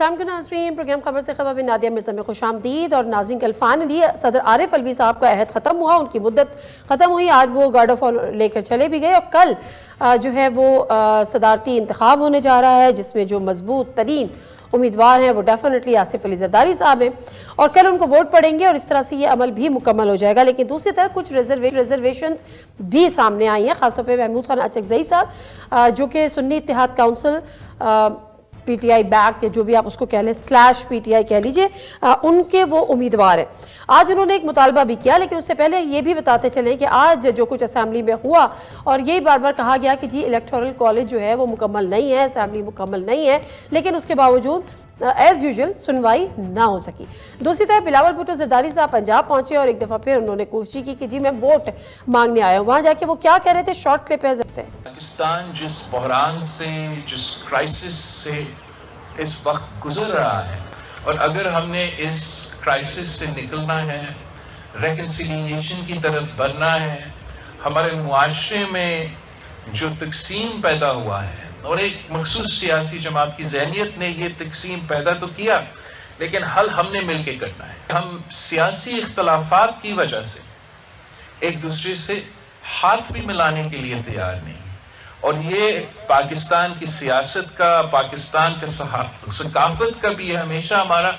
अस्सलाम वालेकुम नाज़रीन, प्रोग्राम खबर से खबर में नादिया मिर्ज़ा में खुशामदीद। और नाज़रीन, कल फाइनली सदर आरिफ अलवी साहब का अहद ख़त्म हुआ, उनकी मुद्दत ख़त्म हुई। आज वो गार्ड ऑफ ऑनर लेकर चले भी गए और कल जो है वो सदारती इंतखाब होने जा रहा है, जिसमें जो मजबूत तरीन उम्मीदवार हैं वो डेफिनेटली आसिफ अली जरदारी साहब हैं और कल उनको वोट पड़ेंगे और इस तरह से ये अमल भी मुकम्मल हो जाएगा। लेकिन दूसरी तरफ कुछ रिजर्वेशंस भी सामने आई हैं, खासतौर पर महमूद खान अचकज़ई साहब जो कि Sunni Ittehad council PTI back, जो भी आप उसको कह लें, स्लैश पीटीआई कह लीजिए, उनके वो उम्मीदवार हैं। आज उन्होंने एक मुतालबा भी किया, लेकिन उससे पहले ये भी बताते चलें कि आज जो कुछ असेंबली में हुआ और यही बार बार कहा गया कि जी इलेक्टोरल कॉलेज जो है वो मुकम्मल नहीं है, असेंबली मुकम्मल नहीं है, लेकिन उसके बावजूद एज़ यूजुअल सुनवाई ना हो सकी। दूसरी तरफ बिलावल भुट्टो जरदारी साहब पंजाब पहुंचे और एक दफ़ा फिर उन्होंने कोशिश की कि जी मैं वोट मांगने आया हूँ। वहाँ जाके वो क्या कह रहे थे, शॉर्ट क्लिप है। पाकिस्तान जिस बहरान से, जिस क्राइसिस से इस वक्त गुजर रहा है, और अगर हमने इस क्राइसिस से निकलना है, रेकन्सिलिएशन की तरफ बढ़ना है, हमारे मुआशरे में जो तकसीम पैदा हुआ है और एक मखसूस सियासी जमात की ज़हनियत ने ये तकसीम पैदा तो किया, लेकिन हल हमने मिलकर करना है। हम सियासी इख्तलाफात की वजह से एक दूसरे से हाथ भी मिलाने के लिए तैयार नहीं, और ये पाकिस्तान की सियासत का, पाकिस्तान का सकाफत का भी हमेशा हमारा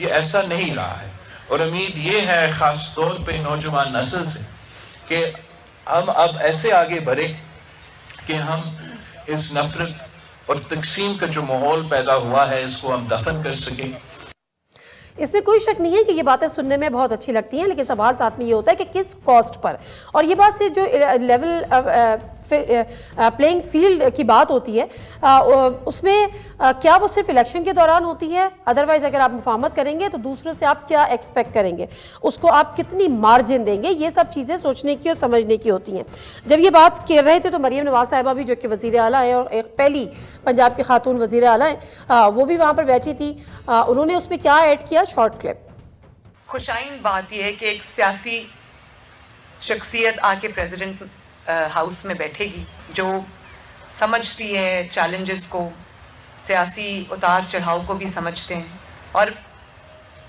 ये ऐसा नहीं रहा है। और उम्मीद ये है ख़ास तौर पे नौजवान नस्ल से कि हम अब ऐसे आगे बढ़े कि हम इस नफरत और तकसीम का जो माहौल पैदा हुआ है इसको हम दफन कर सकें। इसमें कोई शक नहीं है कि ये बातें सुनने में बहुत अच्छी लगती हैं, लेकिन सवाल साथ में ये होता है कि किस कॉस्ट पर। और ये बात सिर्फ जो लेवल प्लेइंग फील्ड की बात होती है उसमें क्या वो सिर्फ इलेक्शन के दौरान होती है? अदरवाइज अगर आप मुफाहमत करेंगे तो दूसरों से आप क्या एक्सपेक्ट करेंगे, उसको आप कितनी मार्जिन देंगे, ये सब चीज़ें सोचने की और समझने की होती हैं। जब ये बात कर रहे थे तो मरीम नवाज साहिबा भी, जो कि वज़ीर आला है और एक पहली पंजाब की खातून वज़ीर आला है, वो भी वहाँ पर बैठी थी। उन्होंने उसमें क्या ऐड किया, शॉर्ट क्लिप। खुशाइन बात यह है कि एक सियासी शख्सियत आके प्रेसिडेंट हाउस में बैठेगी जो समझती है चैलेंजेस को, सियासी उतार चढ़ाव को भी समझते हैं, और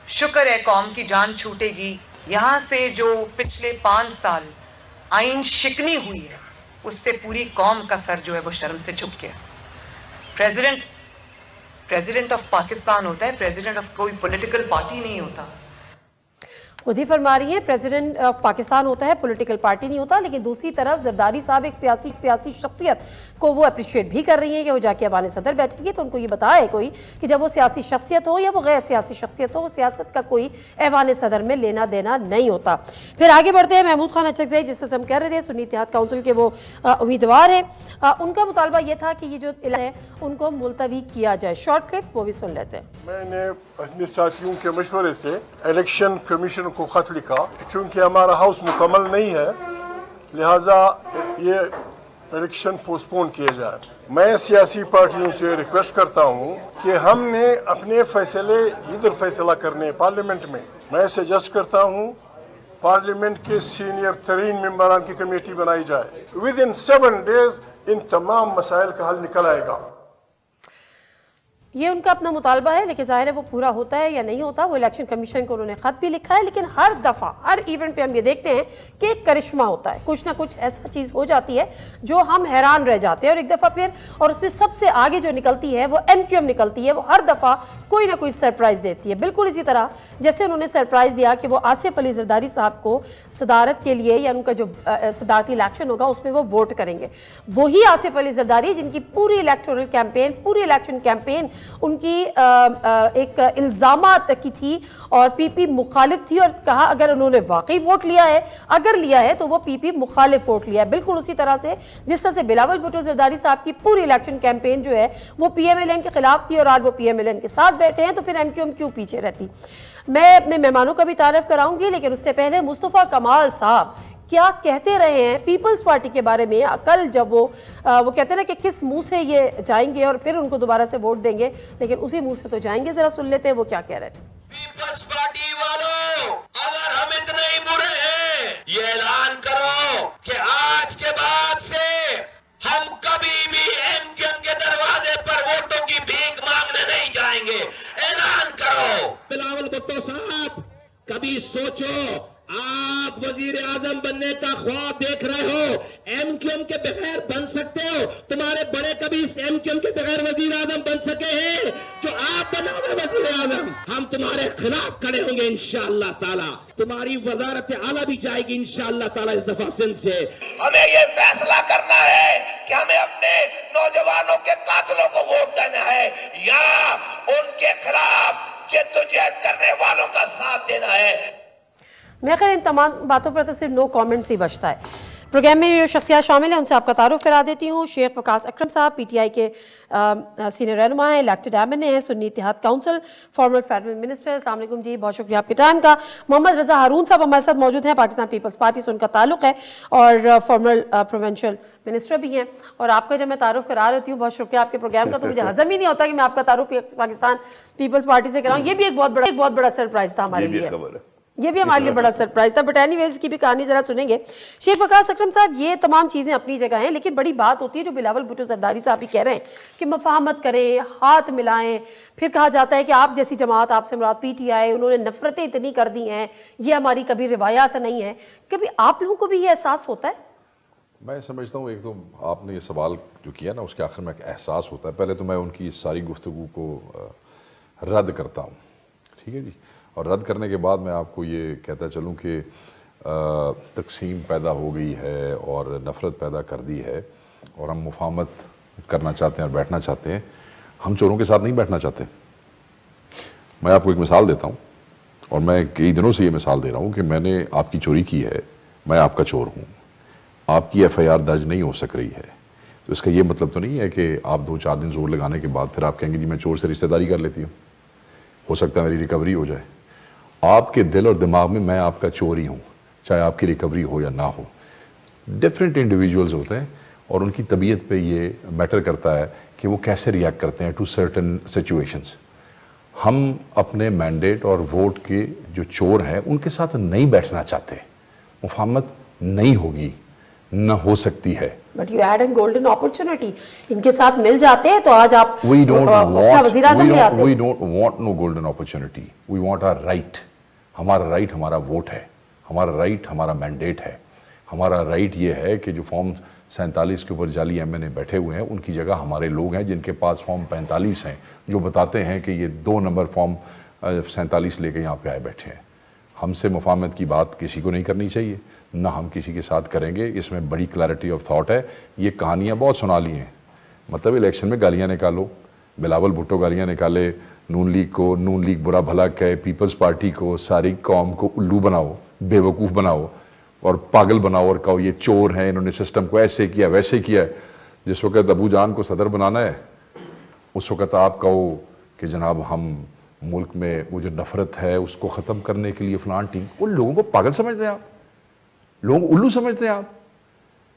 शुक्र है कौम की जान छूटेगी। यहाँ से जो पिछले 5 साल आइन शिकनी हुई है उससे पूरी कौम का सर जो है वो शर्म से झुक गया। प्रेसिडेंट ऑफ पाकिस्तान होता है, प्रेसिडेंट ऑफ कोई पॉलिटिकल पार्टी नहीं होता। खुद ही फरमा रही है, प्रेसिडेंट ऑफ पाकिस्तान होता है, पॉलिटिकल पार्टी नहीं होता। लेकिन दूसरी तरफ जरदारी साहब एक सियासी शख्सियत को वो अप्रिशिएट भी कर रही है कि वो जाके अवान सदर बैठेगी तो उनको ये बताए कोई कि जब वो सियासी शख्सियत हो या वो गैर सियासी शख्सियत हो, सियासत का कोई ऐवान सदर में लेना देना नहीं होता। फिर आगे बढ़ते हैं। महमूद खान अचकज़ई, जिससे हम कह रहे थे सुन्नी इत्तेहाद काउंसिल के वो उम्मीदवार हैं, उनका मुतालबा ये था कि ये जो है उनको मुलतवी किया जाए। शॉर्ट क्लिप वो भी सुन लेते हैं। मैंने अपने साथियों के मशवरे से इलेक्शन कमीशन को खत लिखा, चूंकि हमारा हाउस मुकम्मल नहीं है लिहाजा ये इलेक्शन पोस्टपोन किए जाए। मैं सियासी पार्टियों से रिक्वेस्ट करता हूं कि हमने अपने फैसले इधर फैसला करने पार्लियामेंट में। मैं सजेस्ट करता हूं पार्लियामेंट के सीनियर तरीन मेंबरान की कमेटी बनाई जाए। विद इन 7 डेज इन तमाम मसाइल का हल निकल आएगा। ये उनका अपना मुतालबा है, लेकिन जाहिर है वो पूरा होता है या नहीं होता। वो इलेक्शन कमीशन को उन्होंने खत भी लिखा है, लेकिन हर दफ़ा हर इवेंट पे हम ये देखते हैं कि एक करिश्मा होता है, कुछ ना कुछ ऐसा चीज़ हो जाती है जो हम हैरान रह जाते हैं। और एक दफ़ा फिर, और उसमें सबसे आगे जो निकलती है वो MQM निकलती है। वो हर दफ़ा कोई ना कोई सरप्राइज़ देती है, बिल्कुल इसी तरह जैसे उन्होंने सरप्राइज़ दिया कि वो आसिफ अली जरदारी साहब को सदारत के लिए या उनका जो सदारती इलेक्शन होगा उसमें वो वोट करेंगे। वही आसिफ अली जरदारी जिनकी पूरी इलेक्टोरल कैंपेन, पूरी इलेक्शन कैंपेन उनकी एक इल्ज़ामात की थी और PP मुखालिफ थी, और कहा अगर उन्होंने वाकई वोट लिया है, अगर लिया है तो वो PP मुखालिफ वोट लिया है। बिल्कुल उसी तरह से जिस तरह से बिलावल भुट्टो जरदारी साहब की पूरी इलेक्शन कैंपेन जो है वो PMLN के खिलाफ थी और आज वो PMLN के साथ बैठे हैं, तो फिर MQM क्यों पीछे रहती। मैं अपने मेहमानों का भी तारीफ कराऊंगी, लेकिन उससे पहले मुस्तफ़ा कमाल साहब क्या कहते रहे हैं पीपल्स पार्टी के बारे में। कल जब वो कहते हैं ना कि किस मुंह से ये जाएंगे और फिर उनको दोबारा से वोट देंगे, लेकिन उसी मुंह से तो जाएंगे। जरा सुन लेते हैं वो क्या कह रहे थे। पीपल्स पार्टी वालों, अगर हम इतने ही बुरे हैं, ये ऐलान करो कि आज के बाद से हम कभी भी MQM के दरवाजे पर वोटों की भीख मांगने नहीं जाएंगे। तो साहब कभी सोचो, आप वजीर आजम बनने का ख्वाब देख रहे हो, एमक्यूएम के बगैर बन सकते हो? तुम्हारे बड़े कभी एमक्यूएम के बगैर वजीर आजम बन सके हैं? जो आप बनाओगे वजीर आजम, हम तुम्हारे खिलाफ खड़े होंगे इंशाअल्लाह ताला। तुम्हारी वजारत आला भी जाएगी इंशाअल्लाह ताला इस दफा सिंध से। हमें ये फैसला करना है कि हमें अपने नौजवानों के कातिलों को वोट देना है या उनके खिलाफ जद्दोजहद करने वालों का साथ देना है। मैं खैर इन तमाम बातों पर तो सिर्फ नो कमेंट्स ही बचता है। प्रोग्राम में जो शख्सियात शामिल हैं उनसे आपका तारुफ करा देती हूँ। शेख वकास अकरम साहब पीटीआई के सीनियर रहनुमा हैं, इलेक्टेड एमएन हैं, Sunni Ittehad Council, former federal minister. अस्सलाम वालेकुम जी, बहुत शुक्रिया आपके टाइम का। मोहम्मद रजा हारून साहब हमारे साथ मौजूद हैं, पाकिस्तान पीपल्स पार्टी से उनका ताल्लुक है और फॉर्मर प्रोविंशियल मिनिस्टर भी हैं। और आपका जब मैं तारुफ करा रही हूँ, बहुत शुक्रिया आपके प्रोग्राम का, तो मुझे हजम ही नहीं होता कि मैं आपका तारुफ पाकिस्तान पीपल्स पार्टी से कराऊँ। ये भी एक बहुत बड़ा सरप्राइज था हमारे लिए, ये भी हमारे लिए बड़ा सरप्राइज था। बट एनीवेज की भी कहानी जरा सुनेंगे। शेख वकास अकरम साहब, ये तमाम चीज़ें अपनी जगह हैं, लेकिन बड़ी बात होती है जो बिलावल भुट्टो जरदारी साहब भी कह रहे हैं कि मफाहमत करें, हाथ मिलाएं। फिर कहा जाता है कि आप जैसी जमात, आपसे मुराद पीटीआई, उन्होंने नफरतें इतनी कर दी हैं, ये हमारी कभी रिवायात नहीं है। कभी आप लोगों को भी ये एहसास होता है? मैं समझता हूँ, एक तो आपने ये सवाल जो किया ना, उसके आखिर में एक एहसास होता है। पहले तो मैं उनकी सारी गुफ्तगू को रद्द करता हूँ, ठीक है जी। और रद्द करने के बाद मैं आपको ये कहता चलूँ कि तकसीम पैदा हो गई है और नफ़रत पैदा कर दी है और हम मुफाहमत करना चाहते हैं और बैठना चाहते हैं। हम चोरों के साथ नहीं बैठना चाहते। मैं आपको एक मिसाल देता हूँ और मैं कई दिनों से ये मिसाल दे रहा हूँ कि मैंने आपकी चोरी की है, मैं आपका चोर हूँ, आपकी एफआईआर दर्ज नहीं हो सक रही है, तो इसका ये मतलब तो नहीं है कि आप 2-4 दिन जोर लगाने के बाद फिर आप कहेंगे जी मैं चोर से रिश्तेदारी कर लेती हूँ, हो सकता है मेरी रिकवरी हो जाए। आपके दिल और दिमाग में मैं आपका चोर ही हूँ, चाहे आपकी रिकवरी हो या ना हो। डिफरेंट इंडिविजुअल्स होते हैं और उनकी तबीयत पे ये मैटर करता है कि वो कैसे रिएक्ट करते हैं टू सर्टन सिचुएशंस। हम अपने मैंडेट और वोट के जो चोर हैं उनके साथ नहीं बैठना चाहते। मुफाहमत नहीं होगी, न हो सकती है। But you had an golden opportunity, इनके साथ मिल जाते हैं तो आज आप We don't want no golden opportunity. We want our right. हमारा राइट हमारा वोट है, हमारा राइट हमारा मैंडेट है। हमारा राइट ये है कि जो फॉर्म 47 के ऊपर जाली एमएनए बैठे हुए हैं उनकी जगह हमारे लोग हैं जिनके पास फॉर्म 45 हैं, जो बताते हैं कि ये 2 नंबर फॉर्म 47 लेके यहाँ पे आए बैठे हैं। हमसे मुफाहमत की बात किसी को नहीं करनी चाहिए, ना हम किसी के साथ करेंगे। इसमें बड़ी क्लैरिटी ऑफ थॉट है। ये कहानियाँ बहुत सुना ली हैं, मतलब इलेक्शन में गालियाँ निकालो, बिलावल भुट्टो गालियाँ निकाले, नून लीग को नून लीग बुरा भला कहे, पीपल्स पार्टी को, सारी कौम को उल्लू बनाओ, बेवकूफ़ बनाओ और पागल बनाओ और कहो ये चोर हैं, इन्होंने सिस्टम को ऐसे किया वैसे किया। जिस वक्त अबू जान को सदर बनाना है उस वक्त आप कहो कि जनाब हम मुल्क में वो जो नफरत है उसको ख़त्म करने के लिए फलान टीम। उन लोगों को पागल समझते हैं आप, लोग उल्लू समझते हैं आप,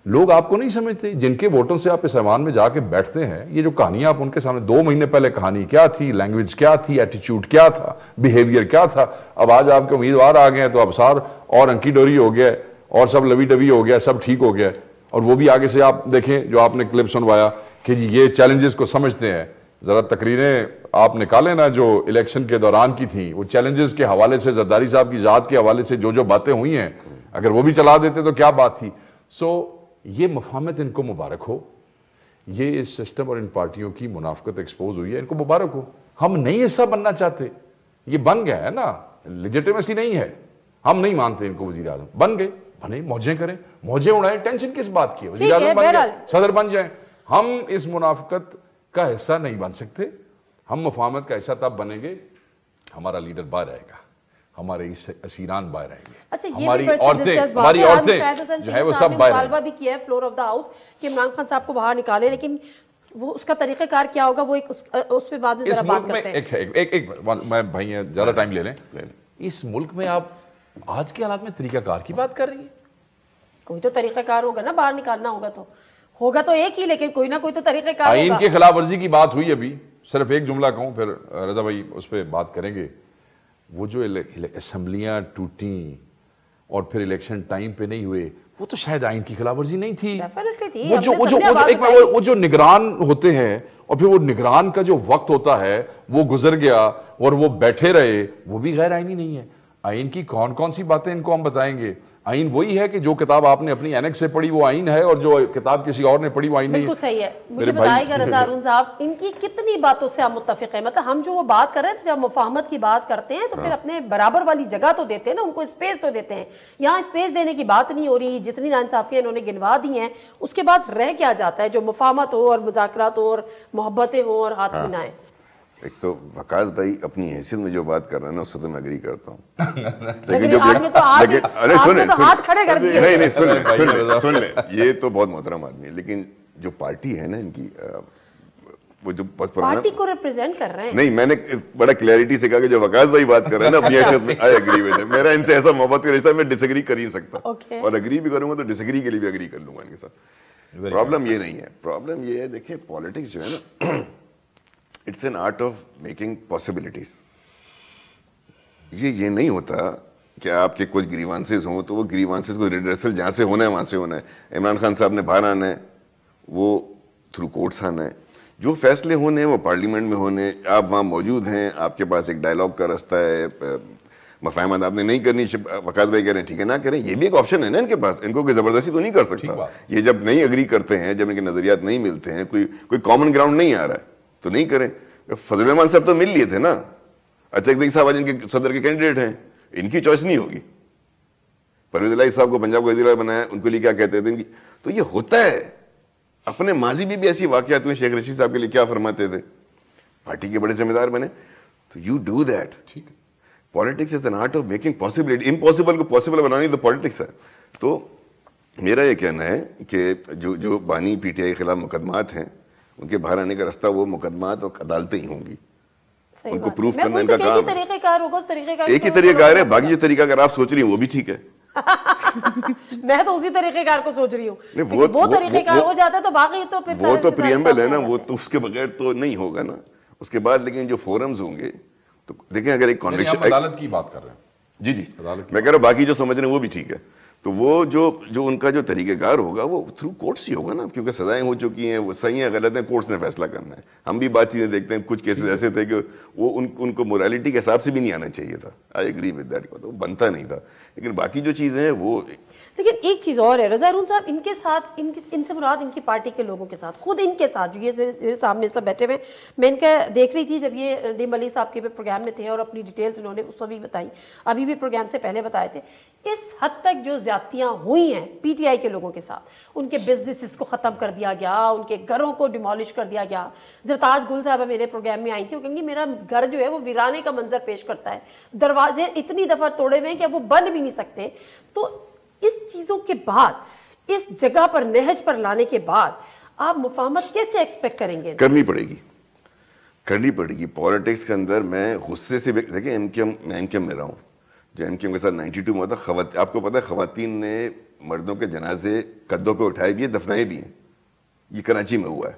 लोग आपको नहीं समझते। जिनके वोटों से आप इस ऐवान में जाके बैठते हैं, ये जो कहानियां आप उनके सामने 2 महीने पहले कहानी क्या थी, लैंग्वेज क्या थी, एटीट्यूड क्या था, बिहेवियर क्या था, अब आज आपके उम्मीदवार आ गए हैं तो अब सार और अंकी डोरी हो गया और सब लवी डबी हो गया, सब ठीक हो गया। और वो भी आगे से आप देखें जो आपने क्लिप सुनवाया कि ये चैलेंजेस को समझते हैं। जरा तकरीरें आप निकालें ना जो इलेक्शन के दौरान की थी, वो चैलेंजेस के हवाले से, जरदारी साहब की जात के हवाले से जो बातें हुई हैं, अगर वो भी चला देते तो क्या बात थी। सो ये मुफाहमत इनको मुबारक हो, ये इस सिस्टम और इन पार्टियों की मुनाफकत एक्सपोज हुई है, इनको मुबारक हो। हम नहीं हिस्सा बनना चाहते, ये बन गया है ना, लेजिटिमेसी नहीं है, हम नहीं मानते इनको वजीर आजम, बन गए, बने, मौजें करें, मौजें उड़ाएं, टेंशन किस बात की है, वजीर आजम बन गए, सदर बन जाए। हम इस मुनाफकत का हिस्सा नहीं बन सकते। हम मुफाहमत का हिस्सा तब बनेंगे हमारा लीडर बाहर आएगा, हमारे असीरान बाहर आएंगे। अच्छा, हमारी औरतें जो है वो सब बाहर मुतालबा भी किया है फ्लोर ऑफ द हाउस कि इमरान खान साहब को बाहर निकाले, लेकिन वो उसका तरीक़ाकार क्या होगा वो एक उस पे बाद में जरा बात करते हैं। एक मैं भाई ज्यादा टाइम ले लें। इस मुल्क में आप आज के हालात में तरीक़ाकार की बात कर रही है। कोई तो तरीक़ाकार होगा ना, बाहर निकालना होगा तो एक ही, लेकिन कोई ना कोई तो तरीक़ाकार होगा। आईन की खिलाफ वर्जी की बात हुई अभी, सिर्फ एक जुमला कहूं फिर रजा भाई उस पर बात करेंगे। वो जो असेंबलियां टूटी और फिर इलेक्शन टाइम पे नहीं हुए, वो तो शायद आइन की खिलाफवर्जी नहीं थी। डेफिनेटली थी। वो जो निगरान होते हैं और फिर वो निगरान का जो वक्त होता है वो गुजर गया और वो बैठे रहे, वो भी गैर आइनी नहीं है। आइन की कौन कौन सी बातें इनको हम बताएंगे? आइन वही है कि जो किताब आपने अपनी एनेक्स से पढ़ी वो आइन है, और जो किताब किसी और ने पढ़ी वो आइन नहीं है। बिल्कुल सही है। मुझे बताइएगा रज़ा हारून साहब, इनकी कितनी बातों से आप मुत्तफिक हैं? मतलब हम जो वो बात कर रहे हैं, जब मुफाहमत की बात करते हैं तो फिर अपने बराबर वाली जगह तो देते हैं ना, उनको स्पेस तो देते हैं। यहाँ स्पेस देने की बात नहीं हो रही। जितनी नाइंसाफियां इन्होंने गिनवा दी हैं उसके बाद रह क्या जाता है? जो मुफाहमत हो और मुज़ाकरात हो और मोहब्बतें हो और हाथ मिलाएं। एक तो वकास भाई अपनी हैसियत में जो बात कर रहे हैं ना उससे तो मैं एग्री करता हूँ, लेकिन जो अरे सुने हाथ खड़े कर दिए। नहीं सुन ले, ये तो बहुत मोहतरम आदमी है, लेकिन जो पार्टी है ना इनकी, वो जो पार्टी को रिप्रेजेंट कर रहे हैं। नहीं, मैंने बड़ा क्लैरिटी से कहा कि जो वकास भाई बात कर रहे हैं ना अपनी हैसियत में, आई एग्री विद हिम। मेरा इनसे ऐसा मोहब्बत का रिश्ता, मैं डिसएग्री कर ही सकता, और एग्री भी करूंगा तो डिसएग्री के लिए भी एग्री कर लूंगा इनके साथ। प्रॉब्लम ये नहीं है, प्रॉब्लम ये है, देखिए पॉलिटिक्स जो है ना, it's an art of making possibilities. ये नहीं होता कि आपके कुछ ग्रीवांसेस हों तो वो ग्रीवांसेस को रिड्रेसल जहाँ से होना है वहाँ से होना है। इमरान खान साहब ने बाहर आना है, वो थ्रू कोर्ट्स आना है। जो फैसले होने हैं वो पार्लियामेंट में होने, आप वहाँ मौजूद हैं, आपके पास एक डायलॉग का रास्ता है। मफाहमत आपने नहीं करनी, वकास भाई कह रहे हैं ठीक है ना करें, ये भी एक ऑप्शन है ना इनके पास। इनको कोई जबरदस्ती तो नहीं कर सकता। ये जब नहीं एग्री करते हैं, जब इनके नजरियात नहीं मिलते हैं, कोई कॉमन ग्राउंड नहीं आ रहा है तो नहीं करें। फजल रहमान साहब तो मिल लिए थे ना, अचकदई साहब आज इनके सदर के कैंडिडेट हैं, इनकी चॉइस नहीं होगी। परवेज इलाही साहब को पंजाब का वज़ीर बनाया, उनके लिए क्या कहते थे इनकी, तो ये होता है। अपने माजी में भी ऐसी वाकयात हुई, शेख रशीद साहब के लिए क्या फरमाते थे, पार्टी के बड़े जिम्मेदार बने, तो you do that. Politics is an art of making possibility, impossible को पॉसिबल बनानी तो पॉलिटिक्स है। तो मेरा ये कहना है कि जो बानी पीटीआई के खिलाफ मुकदमात हैं, उनके बाहर आने का रास्ता वो मुकदमात और अदालतें ही होंगी। उनको प्रूफ करना इनका काम है। एक ही तरीकाकार है, बाकी जो तरीकाकार आप सोच रही हैं वो भी ठीक है। मैं तो उसी तरीकेकार को सोच रही हूँ। वो तरीकेकार हो जाता है तो बाकी तो फिर वो तो प्रीएम्बल है ना, वो तो उसके बगैर तो नहीं होगा ना। उसके बाद लेकिन जो फोरम्स होंगे तो देखें, अगर एक कॉन्विक्शन, अदालत की बात कर रहे हैं जी मैं कह रहा हूँ बाकी जो समझ रहे हैं वो भी ठीक है। तो वो जो उनका जो तरीक़ेकार होगा वो थ्रू कोर्ट्स ही होगा ना, क्योंकि सजाएं हो चुकी हैं, वो सही है गलत है कोर्ट्स ने फैसला करना है। हम भी बात चीज़ें देखते हैं, कुछ केसेस ऐसे थे कि वो उनको मोरालिटी के हिसाब से भी नहीं आना चाहिए था। आई एग्री विद दैट, वो बनता नहीं था। लेकिन बाकी जो चीज़ें हैं वो, लेकिन एक चीज़ और है रज़ा हारून साहब, इनके साथ इनसे मुराद इनकी पार्टी के लोगों के साथ, खुद इनके साथ जो ये मेरे सामने सब बैठे हुए, मैं इनका देख रही थी जब ये नदीम अली साहब के प्रोग्राम में थे और अपनी डिटेल्स उन्होंने उस वक्त भी बताई, अभी भी प्रोग्राम से पहले बताए थे। इस हद तक जो ज्यादतियाँ हुई हैं पीटीआई के लोगों के साथ, उनके बिजनेसेस को ख़त्म कर दिया गया, उनके घरों को डिमोलिश कर दिया गया। ज़रताज गुल साहब मेरे प्रोग्राम में आई थी, वो कहेंगी मेरा घर जो है वो वीराने का मंजर पेश करता है, दरवाजे इतनी दफ़ा तोड़े हुए हैं कि वो बंद भी नहीं सकते। तो इस चीज़ों के बाद, इस जगह पर नहज पर लाने के बाद आप मुफाहमत कैसे एक्सपेक्ट करेंगे? करनी पड़ेगी। पॉलिटिक्स के अंदर मैं गुस्से से देखिए, मैं एमकेएम में रहा हूँ, जो एमकेएम के साथ 92 में था। आपको पता है खवातीन ने मर्दों के जनाजे कद्दों पे उठाए भी है, दफनाए भी हैं। ये कराची में हुआ है।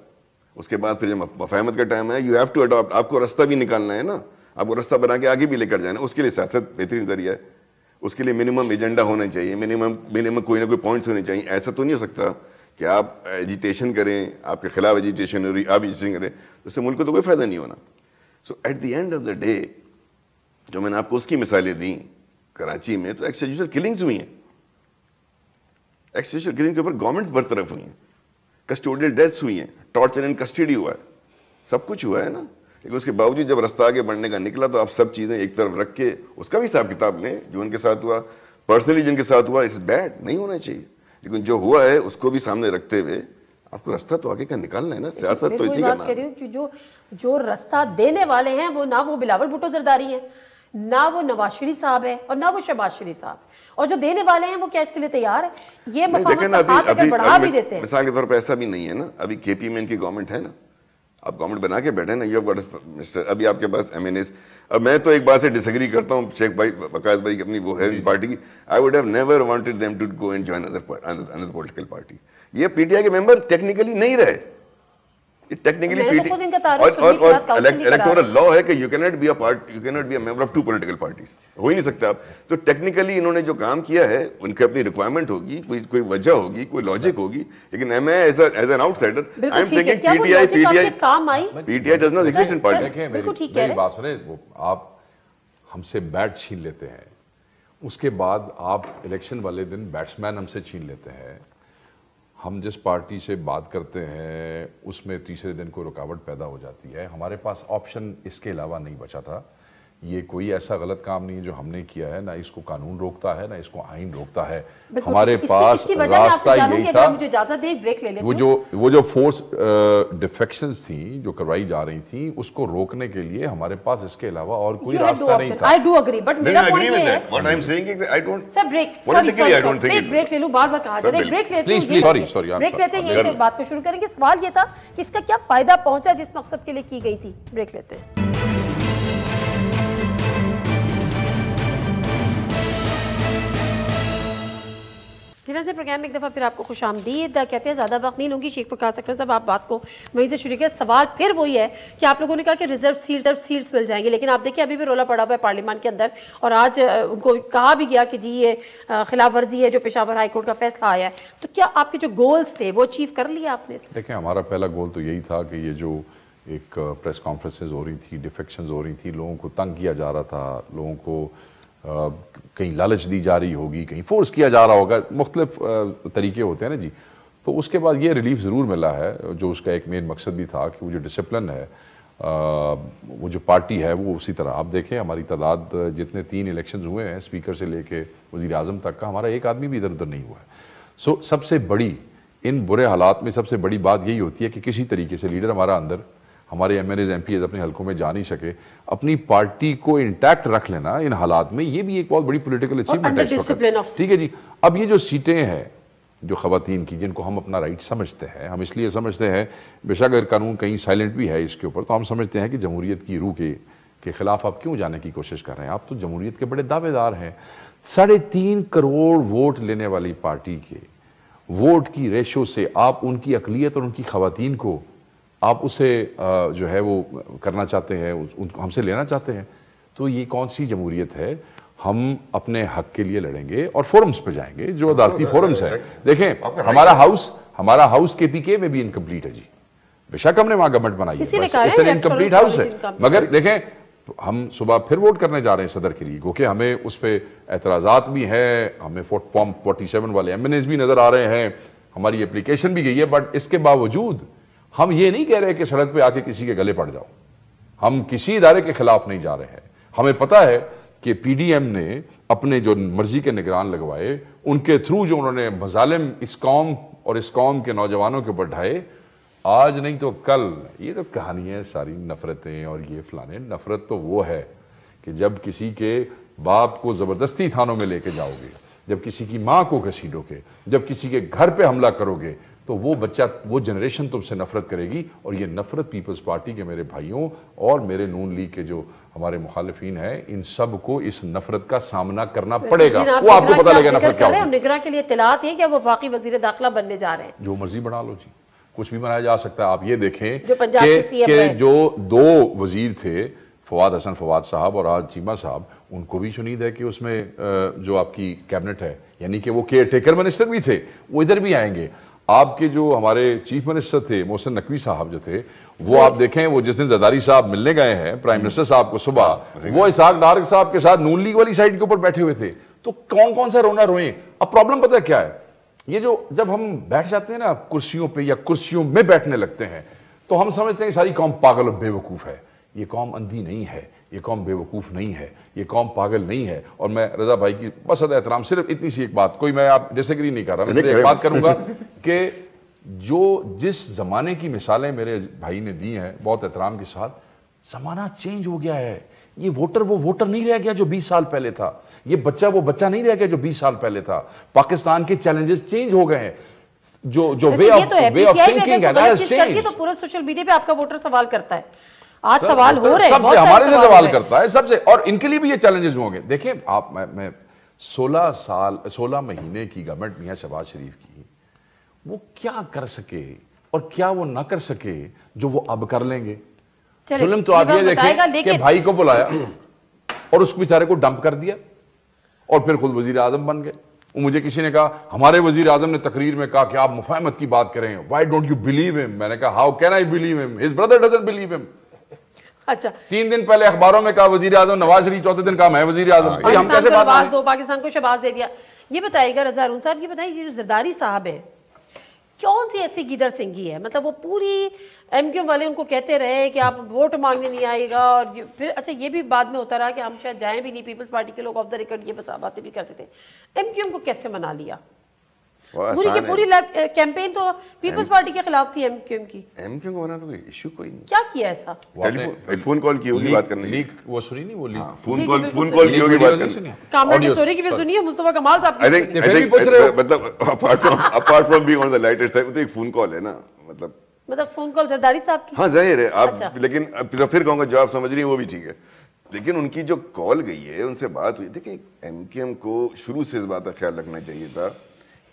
उसके बाद फिर जब मफाहमत का टाइम है, यू हैव टू अडॉप्ट, आपको रास्ता भी निकालना है ना, आपको रास्ता बना के आगे भी लेकर जाना है। उसके लिए सियासत बेहतरीन जरिया है। उसके लिए मिनिमम एजेंडा होना चाहिए, मिनिमम कोई ना कोई पॉइंट्स होने चाहिए। ऐसा तो नहीं हो सकता कि आप एजिटेशन करें, आपके खिलाफ एजिटेशन हो रही, आप एजिटेशन करें, तो उससे मुल्क को तो कोई फ़ायदा नहीं होना। So at the end of the day, जो मैंने आपको उसकी मिसालें दी, कराची में तो एक्सट्राजुडिशियल किलिंग्स हुई हैं। एक्सट्राजुडिशियल किलिंग के ऊपर गवर्नमेंट्स बरतरफ हुई हैं, कस्टोडियल डेथ्स हुई हैं, टॉर्चर इन कस्टडी हुआ है, सब कुछ हुआ है ना। लेकिन उसके बावजूद जब रास्ता आगे बढ़ने का निकला तो आप सब चीज़ें एक तरफ रख के उसका भी हिसाब किताब लें। जो उनके साथ हुआ, पर्सनली जिनके साथ हुआ, इट्स बैड, नहीं होना चाहिए। लेकिन जो हुआ है उसको भी सामने रखते हुए आपको रास्ता तो आगे का निकालना है ना। सियासत तो इसी का नाम है। जो रास्ता देने वाले हैं वो ना वो बिलावल भुट्टो जरदारी हैं, ना वो नवाज शरीफ साहब है, और ना वो शहबाज शरीफ साहब। और जो देने वाले हैं वो क्या इसके लिए तैयार है? ये मफाहमत का हाथ अगर बढ़ा भी देते हैं, मिसाल के तौर पर ऐसा भी नहीं है ना, अभी केपी में इनकी गवर्नमेंट है ना, आप गवर्नमेंट बना के बैठे ना, यू हैव गॉट मिनिस्टर, अभी आपके पास एमएनएस। अब मैं तो एक बात से डिसएग्री करता हूँ शेख भाई, वकास भाई की अपनी वो है पार्टी की, I would have never wanted them to go and join another political party. ये पीटीआई के मेंबर टेक्निकली नहीं रहे, टेक्निकली मैंने तो खुद इनका तारुफ और काउंसिल ही करा इलेक्टोरल लॉ है कि you can not be a member of two political parties, हो ही नहीं सकता आप। तो टेक्निकली इन्होंने जो काम किया है, उनकी अपनी रिक्वायरमेंट होगी, कोई वजह होगी, कोई लॉजिक होगी, लेकिन मैं as an outsider I am thinking PTI does not exist in party. देखिए मेरी बात सुने, आप हमसे बैट छीन लेते हैं, उसके बाद आप इलेक्शन वाले दिन बैट्समैन हमसे छीन लेते हैं। हम जिस पार्टी से बात करते हैं उसमें तीसरे दिन को रुकावट पैदा हो जाती है। हमारे पास ऑप्शन इसके अलावा नहीं बचा था। ये कोई ऐसा गलत काम नहीं है जो हमने किया है, ना इसको कानून रोकता है ना इसको आइन रोकता है। हमारे पास रास्ता यही था। मुझे इजाजत दें, ब्रेक ले लेते हैं। वो जो फोर्स डिफेक्शंस थी जो करवाई जा रही थी, उसको रोकने के लिए हमारे पास इसके अलावा और कोई रास्ता नहीं था। आई डू एग्री, बट मेरा पॉइंट ये है, what I am saying is I don't sir break, politically I don't think break ले लूं, बार-बार कहा जा रहा है ब्रेक लेते हैं, ब्रेक लेते हैं, यहीं से बात को शुरू करेंगे। सवाल ये था कि इसका क्या फायदा पहुंचा जिस मकसद के लिए की गई थी। ब्रेक लेते हैं। से प्रोग्राम में एक दफ़ा फिर आपको खुश आमदीद कहते हैं। ज़्यादा वक्त नहीं लूँगी, शेख प्रकाश अकरम साहब आप बात को वहीं से शुरू किया। सवाल फिर वही है कि आप लोगों ने कहा कि रिजर्व सीट्स मिल जाएंगी, लेकिन आप देखिए अभी भी रोला पड़ा हुआ है पार्लियामेंट के अंदर, और आज उनको कहा भी गया कि जी ये खिलाफ वर्जी है जो पेशावर हाईकोर्ट का फैसला आया है। तो क्या आपके जो गोल्स थे वो अचीव कर लिया आपने? देखिए हमारा पहला गोल तो यही था कि ये जो एक प्रेस कॉन्फ्रेंसेज हो रही थी, डिफेक्शंस हो रही थी, लोगों को तंग किया जा रहा था, लोगों को कहीं लालच दी जा रही होगी, कहीं फोर्स किया जा रहा होगा, मुख्तलिफ तरीके होते हैं ना जी। तो उसके बाद ये रिलीफ ज़रूर मिला है, जो उसका एक मेन मकसद भी था कि वो जो डिसिप्लिन है, वो जो पार्टी है वो उसी तरह। आप देखें हमारी तादाद जितने 3 इलेक्शंस हुए हैं स्पीकर से लेके वज़ीर आज़म तक का, हमारा एक आदमी भी इधर उधर नहीं हुआ है। सो सबसे बड़ी इन बुरे हालात में सबसे बड़ी बात यही होती है कि किसी तरीके से लीडर हमारा अंदर, हमारे एमएलएज एमपीएज अपने हलकों में जा नहीं सके, अपनी पार्टी को इंटैक्ट रख लेना इन हालात में, ये भी एक बहुत बड़ी पॉलिटिकल अचीवमेंट है। ठीक है जी। अब ये जो सीटें हैं जो खवातीन की, जिनको हम अपना राइट समझते हैं, हम इसलिए समझते हैं, बेशक अगर कानून कहीं साइलेंट भी है इसके ऊपर, तो हम समझते हैं कि जमहूरियत की रूह के खिलाफ आप क्यों जाने की कोशिश कर रहे हैं? आप तो जमहूरियत के बड़े दावेदार हैं। 3.5 करोड़ वोट लेने वाली पार्टी के वोट की रेशो से आप उनकी अकलियत और उनकी खवातीन को आप उसे जो है वो करना चाहते हैं, उनको हमसे लेना चाहते हैं। तो ये कौन सी जमहूरियत है? हम अपने हक के लिए लड़ेंगे और फोरम्स पे जाएंगे, जो अदालती फोरम्स है। देखें हमारा हाउस केपीके में भी इनकम्प्लीट है जी, बेशक हमने वहां गवर्नमेंट बनाई है, इसलिए इनकम्प्लीट हाउस है। मगर देखें हम सुबह फिर वोट करने जा रहे हैं सदर के लिए, क्योंकि हमें उस पर एतराज़ात भी हैं, हमें फॉर्म 47 वाले एमएनएस भी नजर आ रहे हैं, हमारी एप्लीकेशन भी गई है। बट इसके बावजूद हम ये नहीं कह रहे कि सड़क पे आके किसी के गले पड़ जाओ, हम किसी इदारे के खिलाफ नहीं जा रहे हैं। हमें पता है कि पीडीएम ने अपने जो मर्जी के निगरान लगवाए, उनके थ्रू जो उन्होंने मजालिम इस कौम और इस कौम के नौजवानों के ऊपर ढाए, आज नहीं तो कल, ये तो कहानी है सारी, नफरतें और ये फलाने। नफरत तो वो है कि जब किसी के बाप को जबरदस्ती थानों में लेके जाओगे, जब किसी की माँ को घसीटोगे, जब किसी के घर पे हमला करोगे, तो वो बच्चा, वो जनरेशन तुमसे नफरत करेगी। और ये नफरत पीपल्स पार्टी के मेरे भाइयों और मेरे नून लीग के जो हमारे मुखालिफिन हैं, इन सब को इस नफरत का सामना करना पड़ेगा। वो आपको पता लगेगा नफरत क्या है। निगरान के लिए इत्तलात है कि वो वाकई वजीर दाखिला बनने जा रहे हैं। जो मर्जी बना लो जी, कुछ भी बनाया जा सकता है। आप ये देखें जो पंजाब के सीएम हैं, जो 2 वजीर थे, फवाद हसन फवाद साहब और आज चीमा साहब, उनको भी शुनीद है कि उसमें जो आपकी कैबिनेट है, यानी कि वो केयर टेकर मिनिस्टर भी थे, वो इधर भी आएंगे। आपके जो हमारे चीफ मिनिस्टर थे मोहसिन नकवी साहब जो थे, वो आप देखें, वो जिस दिन जरदारी साहब मिलने गए हैं प्राइम मिनिस्टर साहब को सुबह, वो इसहाक डार साहब के साथ नून लीग वाली साइड के ऊपर बैठे हुए थे। तो कौन कौन सा रोना रोए। अब प्रॉब्लम पता है क्या है? ये जो जब हम बैठ जाते हैं ना कुर्सियों पे या कुर्सियों में बैठने लगते हैं, तो हम समझते हैं सारी कौम पागल और बेवकूफ है। ये कौम अंधी नहीं है, ये कौम बेवकूफ़ नहीं है, ये कौम पागल नहीं है। और मैं रजा भाई की बस अदा एहतराम, सिर्फ इतनी सी एक बात, कोई मैं आप डिसएग्री नहीं कर रहा, मैं एक बात करूंगा कि जो जिस ज़माने की मिसालें मेरे भाई ने दी हैं बहुत एहतराम के साथ, ज़माना चेंज हो गया है। ये वोटर वो वोटर नहीं रह गया जो 20 साल पहले था, ये बच्चा वो बच्चा नहीं रह गया जो 20 साल पहले था। पाकिस्तान के चैलेंजेस चेंज हो गए हैं, जो वे ऑफ थिंकिंग है। तो पूरा सोशल मीडिया पे आपका वोटर सवाल करता है, आज सवाल हो रहे हैं, सबसे हमारे से सवाल करता है सबसे, और इनके लिए भी ये चैलेंजेस होंगे। देखिए आप, मैं 16 महीने की गवर्नमेंट मियां शहबाज शरीफ की, वो क्या कर सके और क्या वो ना कर सके जो वो अब कर लेंगे? चलिए, जुल्म तो आप ये देखें कि भाई को बुलाया और उस बेचारे को डंप कर दिया और फिर खुद वजीर आजम बन गए। मुझे किसी ने कहा, हमारे वजीर आजम ने तकरीर में कहा कि आप मुफाहमत की बात करें, why don't you believe him? मैंने कहा, how can I believe him, his brother doesn't believe him. अच्छा, 3 दिन पहले अखबारों में कहा वजीर आजम नवाज शरीफ, चौथे दिन कहा मैं वजीर आजम। हम कैसे बात दो, पाकिस्तान को शहबाज दे दिया। ये बताइएगा रजा हारून साहब, ये बताइए ये जो जरदारी साहब है, कौन सी ऐसी गिदर सिंगी है? मतलब वो पूरी एमक्यूएम वाले उनको कहते रहे कि आप वोट मांगने नहीं आएगा, और फिर अच्छा ये भी बाद में होता रहा कि हम शायद जाएं भी नहीं, पीपल्स पार्टी के लोग ऑफ द रिकॉर्ड ये बातें भी करते थे। एमक्यूएम को कैसे मना लिया? पूरी की पूरी कैंपेन तो पीपल्स पार्टी के खिलाफ थी एमक्यूएम की। एमक्यूएम को बना तो कोई इशू कोई नहीं। क्या किया ऐसा? फोन कॉल की होगी बात करने लीक, वो सुनी नहीं, वो लीक फोन कॉल की होगी बात करने। कामरेड स्टोरी की भी सुनी है मुस्तफा कमाल साहब की। आई थिंक मतलब apart from being on the lighter side, तो एक फोन कॉल है ना, मतलब फोन कॉल जरदारी साहब की। हाँ जाहिर है आप अच्छा। लेकिन फिर कहूंगा जो आप समझ रही हैं वो भी ठीक है, लेकिन उनकी जो कॉल गई है, उनसे बात हुई। देखिए एमक्यूएम को शुरू से इस बात का ख्याल रखना चाहिए था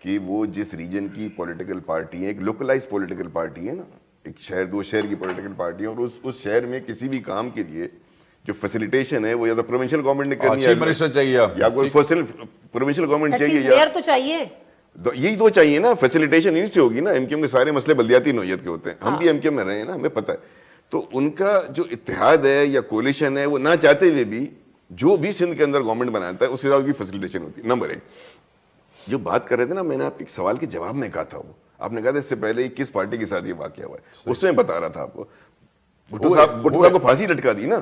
कि वो जिस रीजन की पॉलिटिकल पार्टी है, एक लोकलाइज पॉलिटिकल पार्टी है ना, एक शहर 2 शहर की पॉलिटिकल पार्टी है, और उस शहर में किसी भी काम के लिए जो फैसिलिटेशन है वो या तो प्रोविंशियल गवर्नमेंट ने करनी है या कोई प्रोविंशियल गवर्नमेंट चाहिए, या तो चाहिए, यही दो चाहिए ना। फैसिलिटेशन इन्हीं से होगी ना। एमक्यूएम के सारे मसले बल्दियाती नौयत के होते हैं। हम भी एमक्यूएम में रहे हैं ना, हमें पता है। तो उनका जो इत्तेहाद है या कोलिशन है, वो ना चाहते हुए भी जो भी सिंध के अंदर गवर्नमेंट बनाता है उसके साथ उसकी फैसिलिटेशन होती है। नंबर 1 जो बात कर रहे थे ना, मैंने आपके एक सवाल के जवाब में कहा था, वो आपने कहा था इससे पहले किस पार्टी के साथ ये वाकया हुआ है, उसमें बता रहा था आपको। भुट्टो साहब को फांसी लटका दी ना,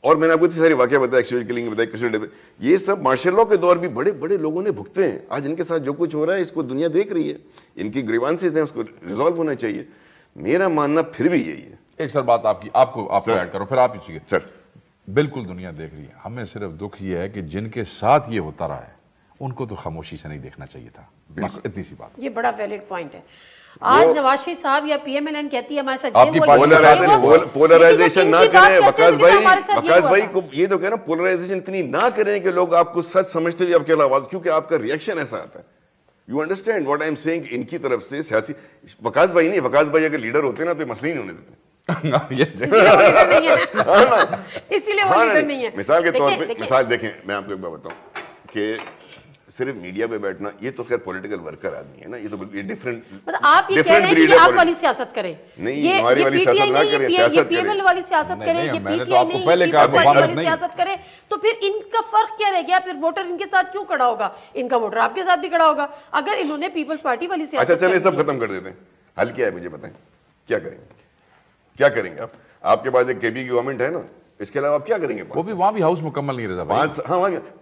और मैंने आपको इतने सारे वाकया बताया, एक्सक्यूज किलिंग बताया, ये सब मार्शल लॉ के दौर भी बड़े बड़े लोगों ने भुगते हैं। आज इनके साथ जो कुछ हो रहा है इसको दुनिया देख रही है, इनकी ग्रीवांसेस हैं, उसको रिजॉल्व होना चाहिए। मेरा मानना फिर भी यही है। एक सर बात आपको ऐड करो, फिर आप ही सर। बिल्कुल दुनिया देख रही है, हमें सिर्फ दुख ये है कि जिनके साथ ये होता रहा है उनको तो खामोशी से नहीं देखना चाहिए था, बस इतनी सी बात। ये बड़ा वैलिड पॉइंट है। आज नवाज शरीफ साहब या पीएमएलएन कहती है हमारे साथ पोलराइजेशन ना करें। वकास भाई को ये तो कहना, पोलराइजेशन इतनी ना करें कि लोग आपको सच समझते हुए आपके आवाज, क्योंकि आपका रिएक्शन ऐसा आता है। You understand what I am saying? इनकी तरफ से सियासी वकास भाई नहीं, वकास भाई अगर लीडर होते ना तो मसले ही नहीं होने देते। इसीलिए वो लीडर नहीं है। मिसाल के तौर पे मिसाल देखें, मैं आपको एक बात बताऊं कि सिर्फ मीडिया पे बैठना, ये तो खैर पॉलिटिकल वर्कर आदमी है ना, ये तो ये डिफरेंट, मतलब आप ये कह रहे हैं कि आप वाली सियासत करें, नहीं ये हमारी वाली सियासत ना करें, सियासत पीएमएल वाली सियासत करें, ये पीटीआई नहीं वाली सियासत करें, तो फिर इनका फर्क क्या रह गया? फिर वोटर इनके साथ क्यों खड़ा होगा? इनका वोटर आपके साथ भी खड़ा होगा अगर इन्होंने पीपल्स पार्टी वाली सियासत। अच्छा चलिए सब खत्म कर देते हैं, हल क्या है मुझे बताएं, क्या करेंगे? क्या करेंगे आप? आपके पास एक केपी की गवर्नमेंट है ना, इसके अलावा आप क्या करेंगे? वो भी वहां भी हाउस मुकम्मल नहीं रहता।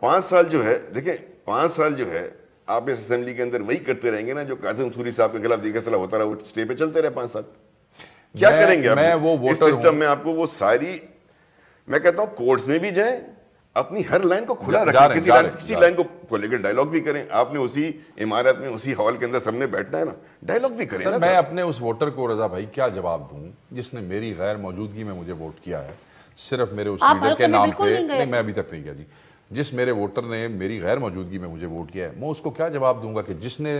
5 साल जो है, देखिए 5 साल जो है आप इस असेंबली के अंदर वही करते रहेंगे ना जो कासिम सूरी साहब के खिलाफ फैसला होता रहा, वो स्टे पे चलते रहे 5 साल। क्या करेंगे आप? मैं वो इस सिस्टम में आपको वो सारी, मैं कहता हूं कोर्ट्स में भी जाएं, अपनी हर लाइन को खुला रखें, किसी लाइन को लेकर डायलॉग भी करें। आपने उसी इमारत में उसी हॉल के अंदर सबने बैठना है ना, डायलॉग भी करें ना। मैं अपने उस वोटर को रजा भाई क्या जवाब दूं जिसने मेरी गैर मौजूदगी में मुझे वोट किया है, सिर्फ मेरे उस लीडर के नाम पे? नहीं, मैं अभी तक नहीं गया जी। जिस मेरे वोटर ने मेरी गैर मौजूदगी में मुझे वोट किया है, मैं उसको क्या जवाब दूंगा कि जिसने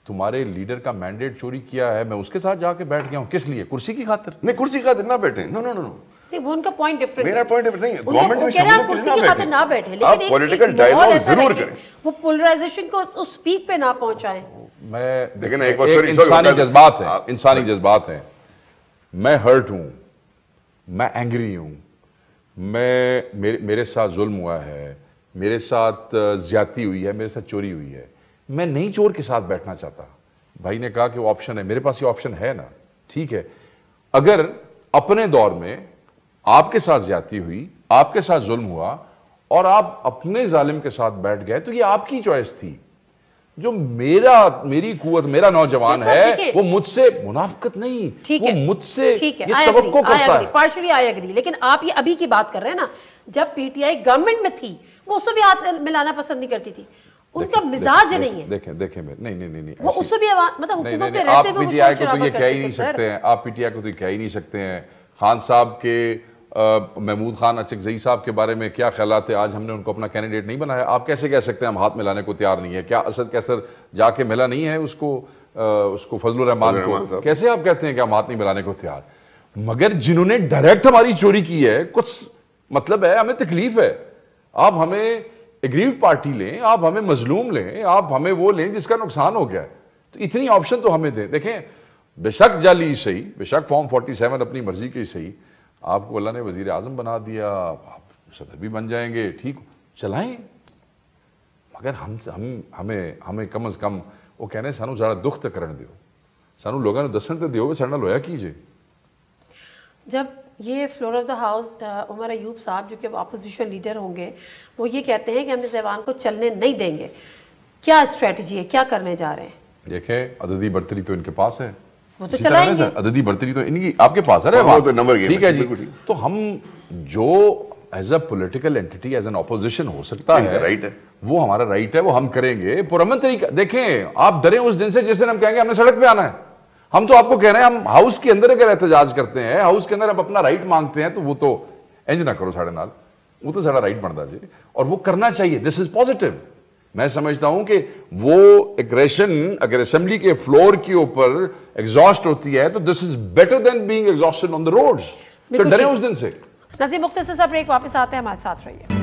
तुम्हारे लीडर का मैंडेट चोरी किया है, मैं उसके साथ जाके बैठ गया हूं? किस लिए? कुर्सी की खातिर? नहीं, कुर्सी की खातिर ना बैठे। नो नो नो नो, वो उनका पॉइंट डिफरेंट है। मेरा पॉइंट डिफरेंट नहीं है। गवर्नमेंट में शामिल कुर्सी की खातिर ना बैठे, लेकिन आप पॉलिटिकल डायलॉग जरूर करें, वो पोलराइजेशन को उस पीक पे ना पहुंचाएं। मैं देखिए एक इंसानी जज्बात है, इंसानी जज्बात है। मैं हर्ट हूं, मैं एंग्री हूं, मेरे साथ जुल्म हुआ है, मेरे साथ ज्यादती हुई है, मेरे साथ चोरी हुई है। मैं नहीं चोर के साथ बैठना चाहता। भाई ने कहा कि वो ऑप्शन है, मेरे पास ये ऑप्शन है ना, ठीक है। अगर अपने दौर में आपके साथ ज्यादती हुई, आपके साथ जुल्म हुआ और आप अपने जालिम के साथ बैठ गए, तो ये आपकी चॉइस थी। जो मेरी कुव्वत, मेरा नौजवान है, वो मुझसे मुनाफिकत नहीं, वो मुझसे ये तवक्को करता है। पार्शियली आई एग्री, लेकिन आप ये अभी की बात कर रहे हैं ना, जब पीटीआई गवर्नमेंट में थी वो उससे भी हाथ मिलाना पसंद नहीं करती थी। उनका मिजाज नहीं है। देखें नहीं, वो उससे भी मतलब हुकूमत पे रहते हुए पीटीआई को तो ये कह ही नहीं सकते हैं, आप पीटीआई को तो कह ही नहीं सकते हैं। खान साहब के महमूद खान अचकजई साहब के बारे में क्या ख्यालात है, आज हमने उनको अपना कैंडिडेट नहीं बनाया। आप कैसे कह सकते हैं हम हाथ मिलाने को तैयार नहीं है? क्या असद कैसर जाके मिला नहीं है उसको फजलुर रहमान को? कैसे आप कहते हैं कि हम हाथ नहीं मिलाने को तैयार? मगर जिन्होंने डायरेक्ट हमारी चोरी की है, कुछ मतलब है, हमें तकलीफ है। आप हमें एग्रीव पार्टी लें, आप हमें मजलूम लें, आप हमें वो लें जिसका नुकसान हो गया है, तो इतनी ऑप्शन तो हमें दें। देखें, बेशक जाली सही, बेशक फॉर्म 47 अपनी मर्जी की सही, आपको अल्लाह ने वजीर आजम बना दिया, आप सदर भी बन जाएंगे, ठीक, चलाएं। मगर हमें कम अज कम वो कहने सानू ज़्यादा दुख तो करने दो, सानू लोगों ने दसन तो दियो साढ़े नाल होया कीजिए। जब ये floor of the house Umar Ayub साहब जो कि अपोजिशन लीडर होंगे, वो ये कहते हैं कि हम इस ऐवान को चलने नहीं देंगे, क्या स्ट्रेटजी है, क्या करने जा रहे हैं? देखें, अददी बर्तरी तो इनके पास है, वो तो चलाएंगे। अददी बर्तरी तो इनकी आपके पास है, वो तो नंबर गेम ठीक है जी। तो हम जो as a political entity, as an opposition हो सकता है, राइट है, वो हमारा राइट है, वो हम करेंगे पुरअमन तरीका। देखें, आप डरे उस दिन से जिस दिन हम कहेंगे हमने सड़क पे आना है। हम तो आपको कह रहे हैं, हम हाउस के अंदर अगर एहतजाज करते हैं, हाउस के अंदर हम अपना राइट मांगते हैं, तो वो तो इंज ना करो साढ़े नाल, वो तो सारा राइट बनता जी, और वो करना चाहिए। This is positive. मैं समझता हूं कि वो एग्रेशन अगर असेंबली के फ्लोर के ऊपर एग्जॉस्ट होती है, तो this is better than being exhausted on the roads. तो डरे उस दिन से। नज़ीर मुख्तसर साहब ब्रेक, वापस आते हैं, हमारे साथ रहिए।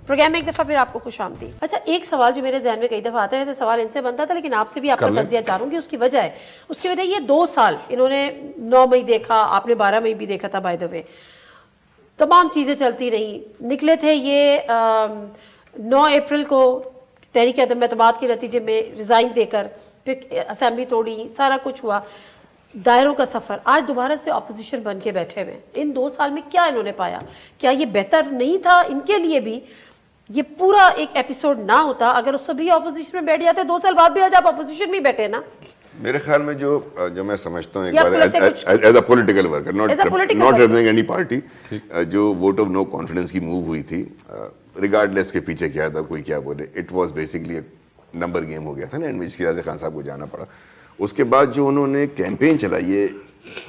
प्रोग्राम में एक दफा फिर आपको खुशामदीद। अच्छा, एक सवाल जो मेरे जहन में कई दफा आता है, वैसे सवाल इनसे बनता था लेकिन आपसे भी आपका तज्जिया चाहूंगी। उसकी वजह है, उसकी वजह ये 2 साल इन्होंने 9 मई देखा, आपने 12 मई भी देखा था, बाय द वे तमाम चीज़ें चलती रही। निकले थे ये 9 अप्रैल को तहरीक अदम एतमाद के नतीजे में रिज़ाइन देकर, फिर असेंबली तोड़ी, सारा कुछ हुआ, दायरों का सफ़र, आज दोबारा से अपोजिशन बन के बैठे हुए। इन 2 साल में क्या इन्होंने पाया? क्या ये बेहतर नहीं था इनके लिए भी? ये पूरा एक एपिसोड ना होता अगर उससे भी अपोजिशन में बैठ जाते, 2 साल बाद भी आज आप अपोजिशन में बैठे ना। मेरे ख्याल में जो मैं समझता हूँ, एक बार as a political worker, not representing any party, जो वोट ऑफ नो कॉन्फिडेंस की मूव हुई थी, रिगार्डलेस के पीछे क्या था, कोई क्या बोले, इट वाज बेसिकली एक नंबर गेम हो गया था ना, एंड जिसकी वजह से खान साहब को जाना पड़ा। उसके बाद जो उन्होंने कैंपेन चलाई है,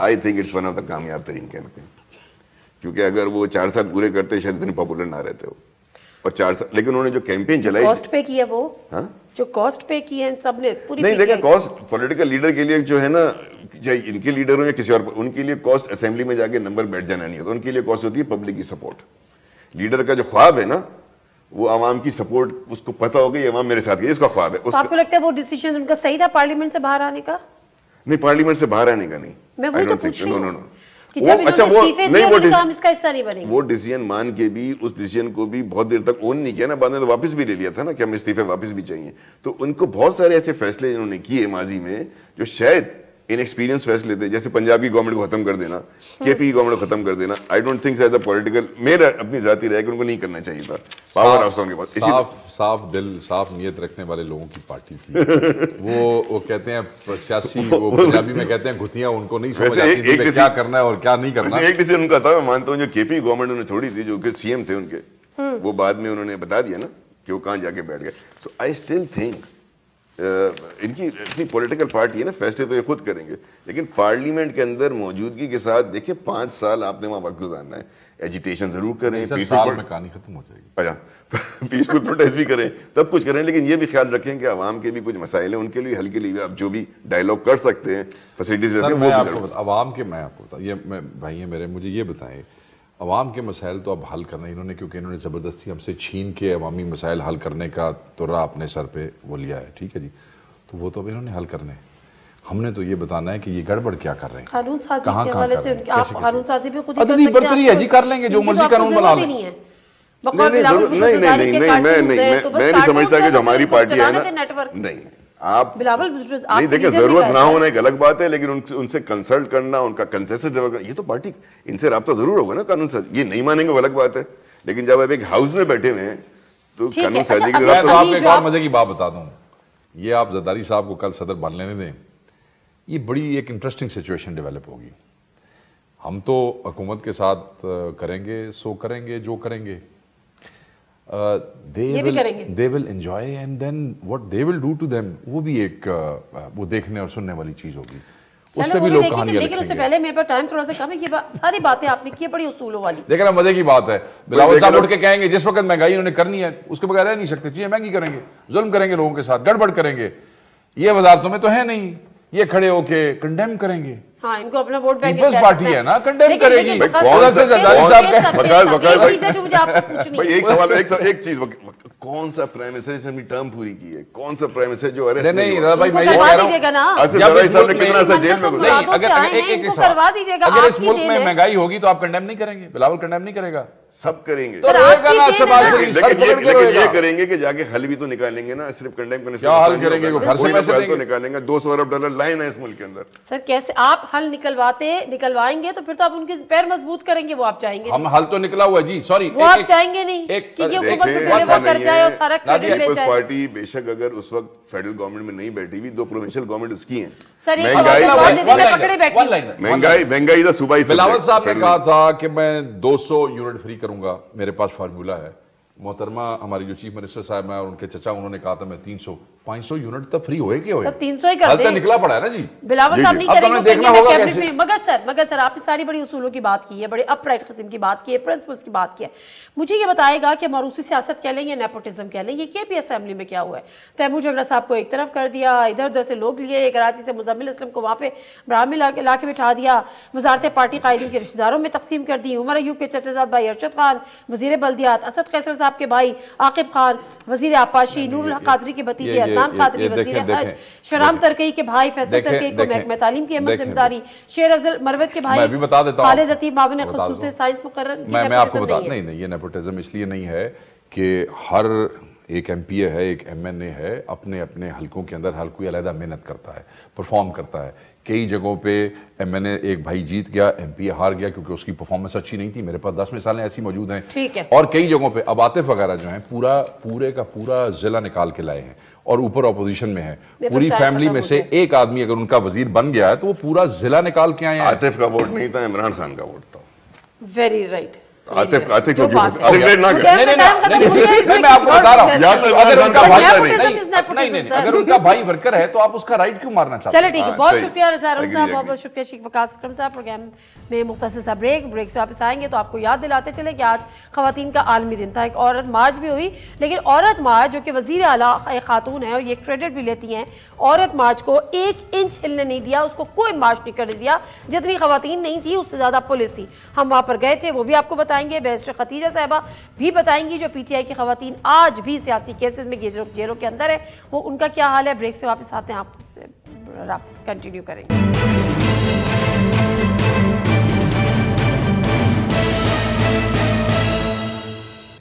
I think it's one of the कामयाब तरीन कैंपेन, क्योंकि अगर वो 4 साल पूरे करते शायद इतने पॉपुलर ना रहते हो, और 4 साल, लेकिन उन्होंने जो कैंपेन चलाई, कॉस्ट पे की है वो, हाँ, जो कॉस्ट पे की है सबने पूरी नहीं, लेकिन कॉस्ट पॉलिटिकल लीडर के लिए जो है ना, चाहे इनके लीडर हो या किसी और, उनके लिए कॉस्ट असेंबली में जाके नंबर बैठ जाना नहीं होता, उनके लिए कॉस्ट होती है पब्लिक की सपोर्ट। लीडर का जो ख्वाब है ना, वो आवाम की सपोर्ट, उसको पता होगा ये आवाम मेरे साथ है, इसका ख्वाब है। तो आपको लगता है वो डिसीजन उनका सही था पार्लियामेंट से बाहर आने का? नहीं, पार्लियामेंट से बाहर आने का नहीं, मैं वही तो पूछ रही हूं। नो, कि जब अच्छा, वो नहीं, हम इसका हिस्सा नहीं बनेंगे, वो डिसीजन मान के भी उस डिसीजन को भी बहुत देर तक ओन नहीं किया ना, बाद में तो वापस भी ले लिया था ना कि हम इस्तीफे वापस भी चाहिए। तो उनको बहुत सारे ऐसे फैसले इन्होंने किए माजी में जो शायद इनएक्सपीरियंस फैसले थे, जैसे पंजाब की गवर्नमेंट को खत्म कर देना, केपी की गवर्नमेंट को खत्म कर देना। I don't think as a political, मेरा अपनी जाती राय कि उनको नहीं करना चाहिए था, पावर हाउसों के पास। साफ दिल, साफ नियत रखने वाले लोगों की पार्टी थी वो कहते हैं सियासी, वो पंजाबी में कहते हैं घुतियां, उनको नहीं समझ आती थी क्या करना है और क्या नहीं करना। एक डिसीजन उनका था, मैं मानता हूँ, जो केपी गवर्नमेंट उन्होंने छोड़ी थी, जो कि सीएम थे उनके, वो बाद में उन्होंने बता दिया ना कि वो कहाँ जाके बैठ गए। सो आई स्टिल थिंक इनकी अपनी पॉलिटिकल पार्टी है ना, फैसले तो ये खुद करेंगे, लेकिन पार्लियामेंट के अंदर मौजूदगी के साथ देखिए 5 साल आपने वहां वक्त गुजारना है, एजिटेशन जरूर करें, साल में कहानी खत्म हो जाएगी, अच्छा पीसफुल प्रोटेस्ट भी करें, तब कुछ करें, लेकिन ये भी ख्याल रखें कि आवाम के भी कुछ मसाइल हैं, उनके लिए हल के लिए आप जो भी डायलॉग कर सकते हैं, फैसिलिटीज वो भी आवाम के, मैं आपको बता, ये भाई है मेरे, मुझे ये बताएं, अवाम के मसाइल तो अब हल करना इन्होंने, क्योंकि इन्होंने ज़बरदस्ती हमसे छीन के अवामी मसाइल हल करने का तुर्रा अपने सर पे वो लिया है, ठीक है जी, तो वो तो अब इन्होंने हल करने, हमने तो ये बताना है कि ये गड़बड़ क्या कर रहे हैं, कानून साजी के हवाले से आप कानून साजी पे खुद ही बर्तरी है जी, कर लेंगे जो मर्जी कानून बना लें। नहीं, मैं नहीं समझता कि जो हमारी पार्टी है ना, नहीं आप नहीं, देखिए जरूरत ना होना एक अलग बात है, लेकिन उनसे कंसल्ट करना, उनका कंसेंसस डेवलप करना, ये तो पार्टी, इनसे राब्ता जरूर होगा ना कानून साजी, ये नहीं मानेंगे वो अलग बात है, लेकिन जब आप एक हाउस में बैठे हुए हैं तो कानून साजी के लिए आपको एक और मजे की बात बता दूं, ये आप जरदारी साहब को कल सदर बन लेने दें, ये बड़ी एक इंटरेस्टिंग सिचुएशन डेवलप होगी। हम तो हुकूमत के साथ करेंगे, सो करेंगे जो करेंगे, they will enjoy and then what they will do to them, वो भी एक वो देखने और सुनने वाली चीज होगी, उस पे भी लोग कहानियां लिखेंगे। लेकिन उससे पहले मेरे पास टाइम थोड़ा सा कम है, ये सारी बातें आपने की बड़ी उसूलों वाली। देखना मजे की बात है, बिलावल साहब उठ के कहेंगे जिस वक्त महंगाई उन्होंने करनी है उसके बगैर रह नहीं सकते, चीजें महंगी करेंगे, जुल्म करेंगे लोगों के साथ, गड़बड़ करेंगे, ये वजारतों में तो है नहीं, ये खड़े होके कंडेम करेंगे। हाँ, इनको अपना वोट बैंक पीपल्स पार्टी है ना, कंडेम करेगी। एक सवाल, एक चीज, कौन सा प्राइम मिनिस्टर जिसने अपनी टर्म पूरी की है, कौन सा प्राइम मिनिस्टर जो अरेस्ट नहीं हुआ? भाई मैं ये कह रहा हूं, आसिफ जरदारी साहब ने कितना अर्सा जेल में गुजारा। अगर इस मुल्क में महंगाई होगी तो आप कंडेम नहीं करेंगे? बिलावल कंडेम नहीं करेगा? सब करेंगे, लेकिन ये करेंगे कि जाके हल भी तो निकालेंगे ना, सिर्फ कंडेम करने से हल करेंगे? घर से पैसे तो निकालेंगे, $200 अरब लाइन है इस मुल्क के अंदर। सर कैसे आप हल निकलवाएंगे? तो फिर तो आप उनके पैर मजबूत करेंगे, वो आप चाहेंगे? हम हल तो निकला हुआ है जी, सॉरी, वो आप चाहेंगे नहीं कि ये हुकूमत पे डिलीवर कर जाए और सारा क्रेडिट ले जाए। पार्टी बेशक अगर उस वक्त फेडरल गवर्नमेंट में नहीं बैठी हुई, दो प्रोविंशियल गवर्नमेंट उसकी हैं। महंगाई का सूबाई। बिलावल साहब ने कहा था कि मैं 200 यूनिट फ्री करूंगा, मेरे पास फार्मूला है। मोहतरमा हमारी जो चीफ मिनिस्टर साहब हैं और उनके चचा, उन्होंने कहा था मैं 300-500 यूनिट तक फ्री होए के होए, 300 ही कर दें। निकला पड़ा है ना जी। बिलावल साहब नहीं करेंगे, देखना होगा कैसे। मगर सर आपने सारी बड़ी उसूलों की बात की है, बड़े अपराइट किस्म की बात की है, प्रिंसिपल्स की बात की है। मुझे ये बताएगा कि मारूसी सियासत कह लेंगे, नेपोटिज्म कह लेंगे, ये भी असेंबली में क्या हुआ है? तैमूर झगड़ा साहब को एक तरफ कर दिया, इधर उधर से लोग लिए, कराची से मुजम्मिल असलम को वहाँ पे ब्राह्मी ला के बिठा दिया, वजारत पार्टी कायदीन के रिश्तेदारों में तकसीम कर दी, उमर अयूब के चचाजाद भाई अरशद खान वजीर बल्दियात, असद कैसर साहब के भाई आकिब खान वजीर आपाशी, नूरुल हक कादरी के भतीजे अदनान कादरी वजीर हज, शराम तरकई के भाई फैसल तरकई को महकमा तालीम की अहम जिम्मेदारी, शेर अफजल मरवत के भाई खालिद अतीब माविन खुसूसी साइंस मुकर्रर। मैं आपको बता, नहीं ये नेपोटिज्म इसलिए नहीं है कि हर एक एमपीए है, एक एमएनए है, अपने अपने हलकों के अंदर हर कोई अलग मेहनत करता है, परफॉर्म करता है। कई जगहों पे एमएनए एक भाई जीत गया, एमपीए हार गया क्योंकि उसकी परफॉर्मेंस अच्छी नहीं थी। मेरे पास 10 मिसालें ऐसी मौजूद हैं। ठीक है। और कई जगहों पे अब आतिफ वगैरह जो हैं पूरे का पूरा जिला निकाल के लाए हैं और ऊपर ऑपोजिशन में है। पूरी फैमिली में से एक आदमी अगर उनका वजीर बन गया है तो वो पूरा जिला निकाल के आए हैं। आतिफ का वोट नहीं था, इमरान खान का वोट था। Very right. आतिफ ना कर। मैं आपको बता रहा हूं, अगर उनका भाई नहीं, अगर उनका भाई वर्कर है तो आप उसका राइट क्यों मारना चाहते हैं? चलो ठीक है, बहुत शुक्रिया रज़ा साहब, बहुत शुक्रिया शेख वकास अकरम साहब। प्रोग्राम में मुख्तसर सा ब्रेक से वापस आएंगे तो आपको याद दिलाते चले कि आज खवातीन का आलमी दिन था। एक औरत मार्च भी हुई, लेकिन औरत मार्च जो कि वजीर आला खातून है और ये क्रेडिट भी लेती हैं, औरत मार्च को 1 इंच हिलने नहीं दिया, उसको कोई मार्च नहीं करने दिया। जितनी खवातीन नहीं थी उससे ज्यादा पुलिस थी। हम वहां पर गए थे, वो भी आपको बताएंगे। बैरिस्टर खतीजा साहिबा भी बताएंगी जो पीटीआई की खवातीन आज भी सियासी केसेस में जेलों के अंदर है, वो उनका क्या हाल है। ब्रेक से वापस आते हैं, आपसे कंटिन्यू करेंगे।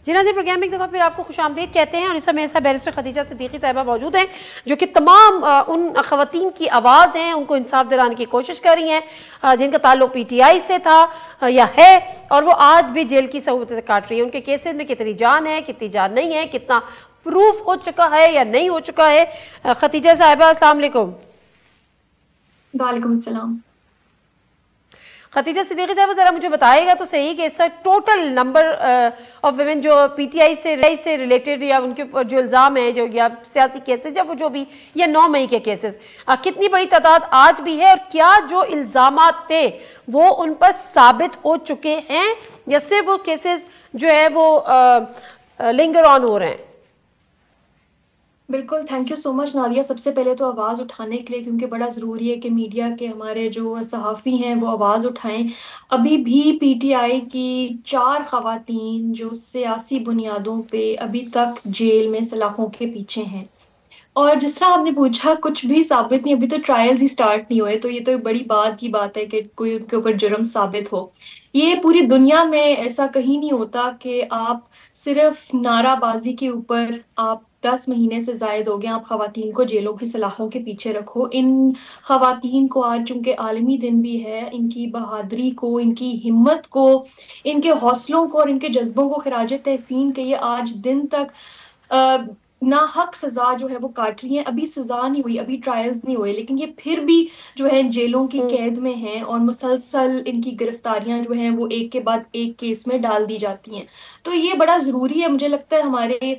जी नाज़रीन, प्रोग्राम में एक दफ़ा फिर आपको खुशामदीद कहते हैं और इस समय ऐसा बैरिस्टर खदीजा सिद्दीकी साहिबा मौजूद हैं जो कि तमाम उन खवातीन की आवाज़ हैं, उनको इंसाफ दिलाने की कोशिश कर रही हैं जिनका ताल्लुक पीटीआई से था या है और वो आज भी जेल की सहूलतें काट रही है। उनके केसेस में कितनी जान है, कितनी जान नहीं है, कितना प्रूफ हो चुका है या नहीं हो चुका है। खदीजा साहिबा अस्सलाम वालेकुम। वालेकुम अस्सलाम। खतीजा सिद्दीकी साहब जरा मुझे बताएगा तो सही कि इसका टोटल नंबर ऑफ वुमेन जो पीटीआई से रिलेटेड या उनके ऊपर जो इल्ज़ाम है जो या सियासी केसेस या वो जो भी या 9 मई के केसेस, कितनी बड़ी तादाद आज भी है और क्या जो इल्ज़ामात थे वो उन पर साबित हो चुके हैं या सिर्फ वो केसेस जो है वो लिंगर ऑन हो रहे हैं? बिल्कुल, thank you so much Nadia. सबसे पहले तो आवाज़ उठाने के लिए, क्योंकि बड़ा ज़रूरी है कि मीडिया के हमारे जो सहाफ़ी हैं वो आवाज़ उठाएं। अभी भी पीटीआई की 4 ख़वातीन जो सियासी बुनियादों पे अभी तक जेल में सलाखों के पीछे हैं और जिस तरह आपने पूछा कुछ भी साबित नहीं, अभी तो ट्रायल्स ही स्टार्ट नहीं हुए, तो ये तो बड़ी बात की बात है कि कोई उनके ऊपर जुर्म साबित हो। ये पूरी दुनिया में ऐसा कहीं नहीं होता कि आप सिर्फ नाराबाजी के ऊपर आप 10 महीने से ज़ायद हो गए आप ख़वातीन को जेलों की सलाखों के पीछे रखो। इन ख़वातीन को आज चूँकि आलमी दिन भी है, इनकी बहादुरी को, इनकी हिम्मत को, इनके हौसलों को और इनके जज्बों को खिराज तहसीन के ये आज दिन तक नाहक सजा जो है वो काट रही हैं। अभी सजा नहीं हुई, अभी ट्रायल्स नहीं हुए, लेकिन ये फिर भी जो है जेलों की कैद में हैं और मुसलसल इनकी गिरफ्तारियां जो हैं वो एक के बाद एक केस में डाल दी जाती हैं। तो ये बड़ा जरूरी है, मुझे लगता है हमारे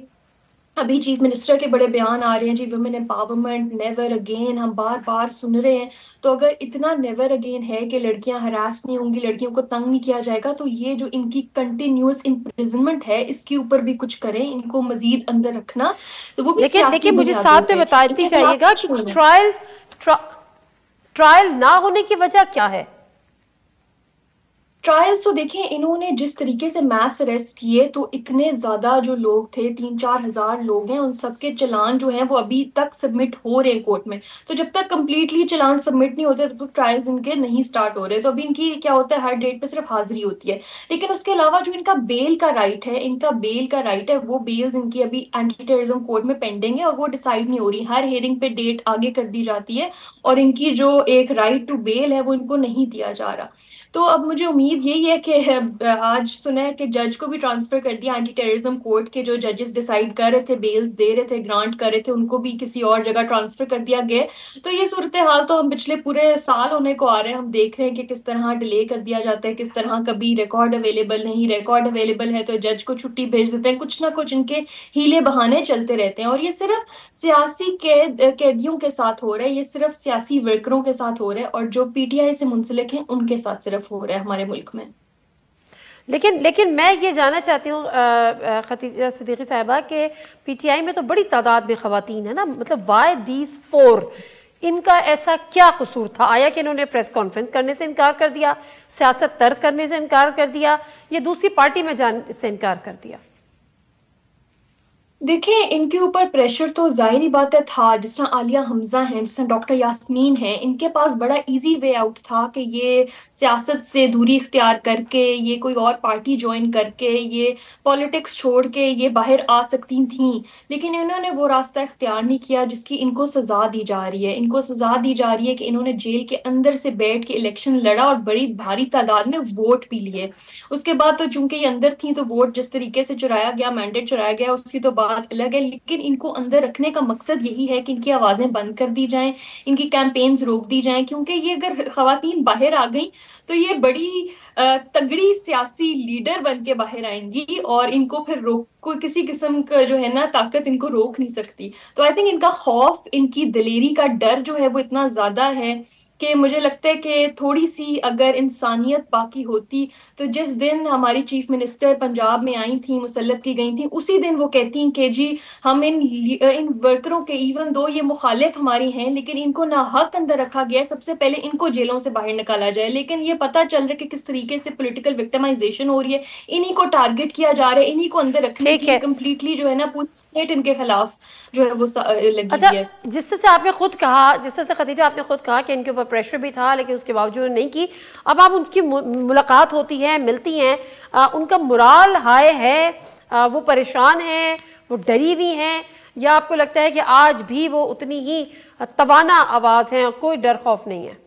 अभी चीफ मिनिस्टर के बड़े बयान आ रहे हैं जी, वुमेन एम्पावरमेंट, नेवर अगेन, हम बार बार सुन रहे हैं। तो अगर इतना नेवर अगेन है कि लड़कियां हरास नहीं होंगी, लड़कियों को तंग नहीं किया जाएगा, तो ये जो इनकी कंटिन्यूअस इम्प्रिजनमेंट है इसके ऊपर भी कुछ करें, इनको मजीद अंदर रखना। तो वो भी लेकिन देखिए, मुझे साथ में बताती जाइएगा कि ट्रायल ना होने की वजह क्या है? ट्रायल्स तो देखिए, इन्होंने जिस तरीके से मैस अरेस्ट किए, तो इतने ज्यादा जो लोग थे, 3-4 हजार लोग हैं, उन सबके चलान जो हैं वो अभी तक सबमिट हो रहे हैं कोर्ट में। तो जब तक कंप्लीटली चलान सबमिट नहीं होते तब तक ट्रायल्स इनके नहीं स्टार्ट हो रहे। तो अभी इनकी क्या होता है, हर डेट पे सिर्फ हाजिरी होती है। लेकिन उसके अलावा जो इनका बेल का राइट है, वो बेल्स इनकी अभी एंटी टेररिज्म कोर्ट में पेंडिंग है और वो डिसाइड नहीं हो रही। हर हियरिंग पे डेट आगे कर दी जाती है और इनकी जो एक राइट टू बेल है वो इनको नहीं दिया जा रहा। तो अब मुझे उम्मीद यही है कि आज सुना है कि जज को भी ट्रांसफर कर दिया एंटी टेररिज्म कोर्ट के। जो जजेस डिसाइड कर रहे थे, बेल्स दे रहे थे, ग्रांट कर रहे थे, उनको भी किसी और जगह ट्रांसफर कर दिया गया। तो ये सूरत हाल तो हम पिछले पूरे साल होने को आ रहे हैं। हम देख रहे हैं कि किस तरह डिले कर दिया जाता है, किस तरह कभी रिकॉर्ड अवेलेबल नहीं, रिकॉर्ड अवेलेबल है तो जज को छुट्टी भेज देते हैं। कुछ ना कुछ इनके हीले बहाने चलते रहते हैं और ये सिर्फ सियासी कैदियों के साथ हो रहा है, ये सिर्फ सियासी वर्करों के साथ हो रहा है और जो पीटीआई से मुंसलिक हैं उनके साथ सिर्फ हो रहा है हमारे मुल्क में। लेकिन मैं ये जानना चाहती हूँ खतीजा सिद्दीकी साहिबा के पीटीआई में तो बड़ी तादाद में खवातीन है ना, मतलब वाई दीज 4? इनका ऐसा क्या कसूर था? आया कि इन्होंने प्रेस कॉन्फ्रेंस करने से इनकार कर दिया, सियासत तर्क करने से इनकार कर दिया, ये दूसरी पार्टी में जाने से इनकार कर दिया? देखिए, इनके ऊपर प्रेशर तो जाहिर बात है था। जिस तरह आलिया हमजा हैं, जिस तरह डॉक्टर यास्मीन हैं, इनके पास बड़ा इजी वे आउट था कि ये सियासत से दूरी इख्तियार करके, ये कोई और पार्टी ज्वाइन करके, ये पॉलिटिक्स छोड़ के ये बाहर आ सकती थीं। लेकिन इन्होंने वो रास्ता इख्तियार नहीं किया जिसकी इनको सजा दी जा रही है। इनको सजा दी जा रही है कि इन्होंने जेल के अंदर से बैठ के इलेक्शन लड़ा और बड़ी भारी तादाद में वोट भी लिए। उसके बाद तो चूंकि ये अंदर थी तो वोट जिस तरीके से चुराया गया, मैंडेट चुराया गया, उसकी तो बात अलग है। लेकिन इनको अंदर रखने का मकसद यही है कि इनकी आवाजें बंद कर दी जाएं, इनकी कैंपेन्स रोक दी जाएं, क्योंकि ये अगर खवातीन बाहर आ गई तो ये बड़ी तगड़ी सियासी लीडर बन के बाहर आएंगी और इनको फिर कोई किसी किस्म का जो है ना ताकत इनको रोक नहीं सकती। तो आई थिंक इनका खौफ, इनकी दिलेरी का डर जो है वो इतना ज्यादा है कि मुझे लगता है कि थोड़ी सी अगर इंसानियत बाकी होती तो जिस दिन हमारी चीफ मिनिस्टर पंजाब में आई थी, मुसल्लत की गई थी, उसी दिन वो कहती कि जी हम इन वर्करों के, इवन दो ये मुखालिफ हमारी हैं, लेकिन इनको ना हक अंदर रखा गया है, सबसे पहले इनको जेलों से बाहर निकाला जाए। लेकिन ये पता चल रहा है कि किस तरीके से पॉलिटिकल विक्टिमाइजेशन हो रही है, इन्हीं को टारगेट किया जा रहा है, इन्हीं को अंदर रखने की कंप्लीटली जो है ना पूरी स्टेट इनके खिलाफ जो है वो लगी है। जिस तरह से आपने खुद कहा, जिस तरह से खदीजा आपने खुद कहा कि इनके ऊपर प्रेशर भी था लेकिन उसके बावजूद नहीं की, अब आप उनकी मुलाकात होती है, मिलती हैं, उनका मोराल हाई है, वो परेशान हैं, वो डरी हुई हैं, या आपको लगता है कि आज भी वो उतनी ही तवाना आवाज है, कोई डर खौफ नहीं है?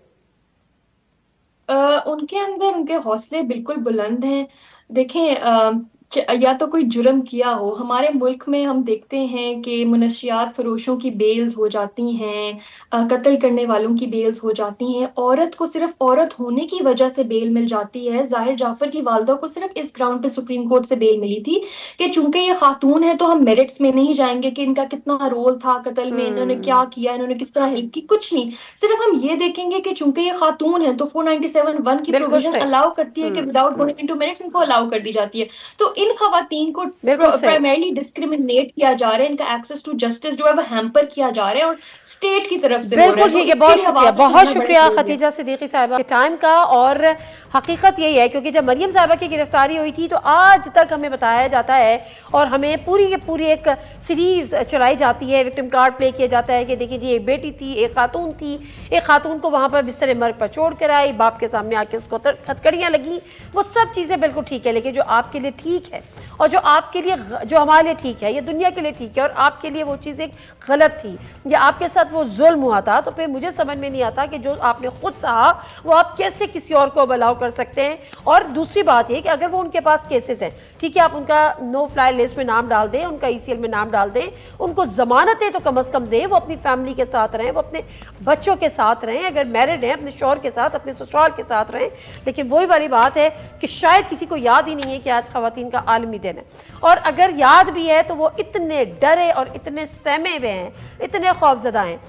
उनके अंदर उनके हौसले बिल्कुल बुलंद हैं। देखें, या तो कोई जुर्म किया हो, हमारे मुल्क में हम देखते हैं कि मुनशियात फरोशों की बेल्स हो जाती हैं, कत्ल करने वालों की बेल्स हो जाती हैं, औरत को सिर्फ औरत होने की वजह से बेल मिल जाती है। जाहिर जाफर की वालदा को सिर्फ इस ग्राउंड पे सुप्रीम कोर्ट से बेल मिली थी कि चूंकि ये खातून है तो हम मेरिट्स में नहीं जाएंगे कि इनका कितना रोल था कत्ल में, इन्होंने क्या किया, इन्होंने किस तरह हेल्प की, कुछ नहीं, सिर्फ हम ये देखेंगे कि चूंकि ये खातून है तो 497(1) की प्रोविजन अलाउ करती है कि विदाउट गोइंग इनटू मेरिट्स इनको अलाउ कर दी जाती है। तो इन खवातीन को प्राइमरीली डिस्क्रिमिनेट किया जा रहा है, इनका एक्सेस टू जस्टिस जो है वो हैम्पर किया जा रहा है और स्टेट की तरफ से। बिल्कुल ठीक है, बहुत शुक्रिया खतीजा सिद्दीकी साहिबा के टाइम का। और हकीकत यही है क्योंकि जब मरियम साहिबा की गिरफ्तारी हुई थी तो आज तक हमें बताया जाता है और हमें पूरी एक सीरीज चलाई जाती है, विक्टिम कार्ड प्ले किया जाता है कि देखिए जी एक बेटी थी, एक खातून थी, एक खातून को वहां पर बिस्तर मर्ग पर छोड़ कर आई, बाप के सामने आके उसको हथकड़ियां लगी, वो सब चीजें बिल्कुल ठीक है। लेकिन जो आपके लिए ठीक है और जो आपके लिए, जो हमारे लिए ठीक है, ये दुनिया के लिए ठीक है और आपके लिए वो चीज़ एक गलत थी या आपके साथ वो जुल्म हुआ था, तो फिर मुझे समझ में नहीं आता कि जो आपने खुद सहा वो आप कैसे किसी और को अलाउ कर सकते हैं। और दूसरी बात ये कि अगर वो उनके पास केसेस हैं, ठीक है, आप उनका नो फ्लाई लिस्ट में नाम डाल दें, उनका ECL में नाम डाल दें, उनको जमानतें तो कम से कम दें, वो अपनी फैमिली के साथ रहें, वो अपने बच्चों के साथ रहें, अगर मैरिड हैं अपने शौहर के साथ, अपने ससुराल के साथ रहें। लेकिन वही वाली बात है कि शायद किसी को याद ही नहीं है कि आज ख़वातीन का आलमी दिन है, और अगर याद भी है तो वो इतने डरे और इतने सहमे हुए हैं, इतने खौफजदा हैं।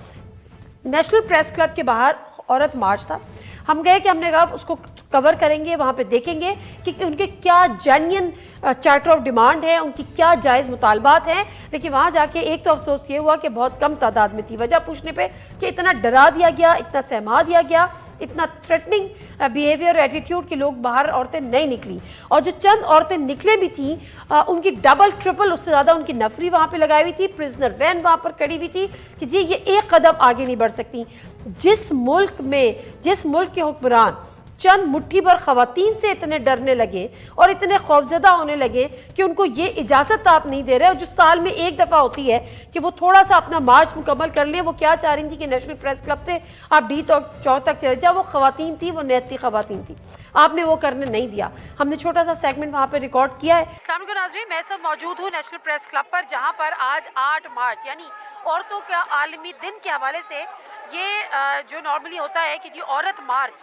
नेशनल प्रेस क्लब के बाहर औरत मार्च था, हम गए कि हमने कहा उसको कवर करेंगे, वहाँ पे देखेंगे कि उनके क्या जेन्युइन चार्टर ऑफ डिमांड है, उनकी क्या जायज़ मुतालबात हैं। लेकिन वहाँ जाके एक तो अफसोस ये हुआ कि बहुत कम तादाद में थी। वजह पूछने पे कि इतना डरा दिया गया, इतना सहमा दिया गया, इतना थ्रेटनिंग बिहेवियर एटीट्यूड कि लोग बाहर औरतें नहीं निकली, और जो चंद औरतें निकले भी थी उनकी डबल ट्रिपल उससे ज़्यादा उनकी नफरी वहाँ पे लगाई हुई थी। प्रिजनर वैन वहाँ पर खड़ी हुई थी कि जी ये एक कदम आगे नहीं बढ़ सकती। जिस मुल्क के हुक्मरान चंद मुट्ठी भर खवातीन से इतने डरने लगे और इतने खौफजदा होने लगे कि उनको ये इजाज़त आप नहीं दे रहे, और जो साल में एक दफ़ा होती है कि वो थोड़ा सा अपना मार्च मुकम्मल कर लें। वो क्या चाह रही थी कि नेशनल प्रेस क्लब से आप डी चौक तक चले जाओ, वो खवातीन थी, वो नेती खवातीन थी, आपने वो करने नहीं दिया। हमने छोटा सा सेगमेंट वहाँ पर रिकॉर्ड किया है। अस्सलाम वालेकुम नाज़रीन, मैं सब मौजूद हूँ नेशनल प्रेस क्लब पर, जहाँ पर आज 8 मार्च यानी औरतों का आलमी दिन के हवाले से ये जो नॉर्मली होता है कि जी औरत मार्च,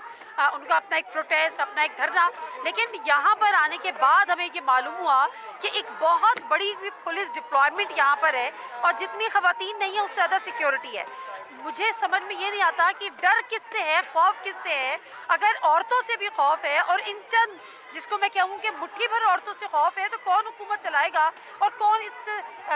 उनका अपना एक प्रोटेस्ट, अपना एक धरना, लेकिन यहाँ पर आने के बाद हमें ये मालूम हुआ कि एक बहुत बड़ी पुलिस डिप्लॉयमेंट यहाँ पर है और जितनी खवातीन नहीं है उससे ज़्यादा सिक्योरिटी है। मुझे समझ में ये नहीं आता कि डर किससे है, खौफ किससे है। अगर औरतों से भी खौफ है और इन चंद जिसको मैं कहूँ कि मुट्ठी भर औरतों से खौफ है, तो कौन हुकूमत चलाएगा और कौन इस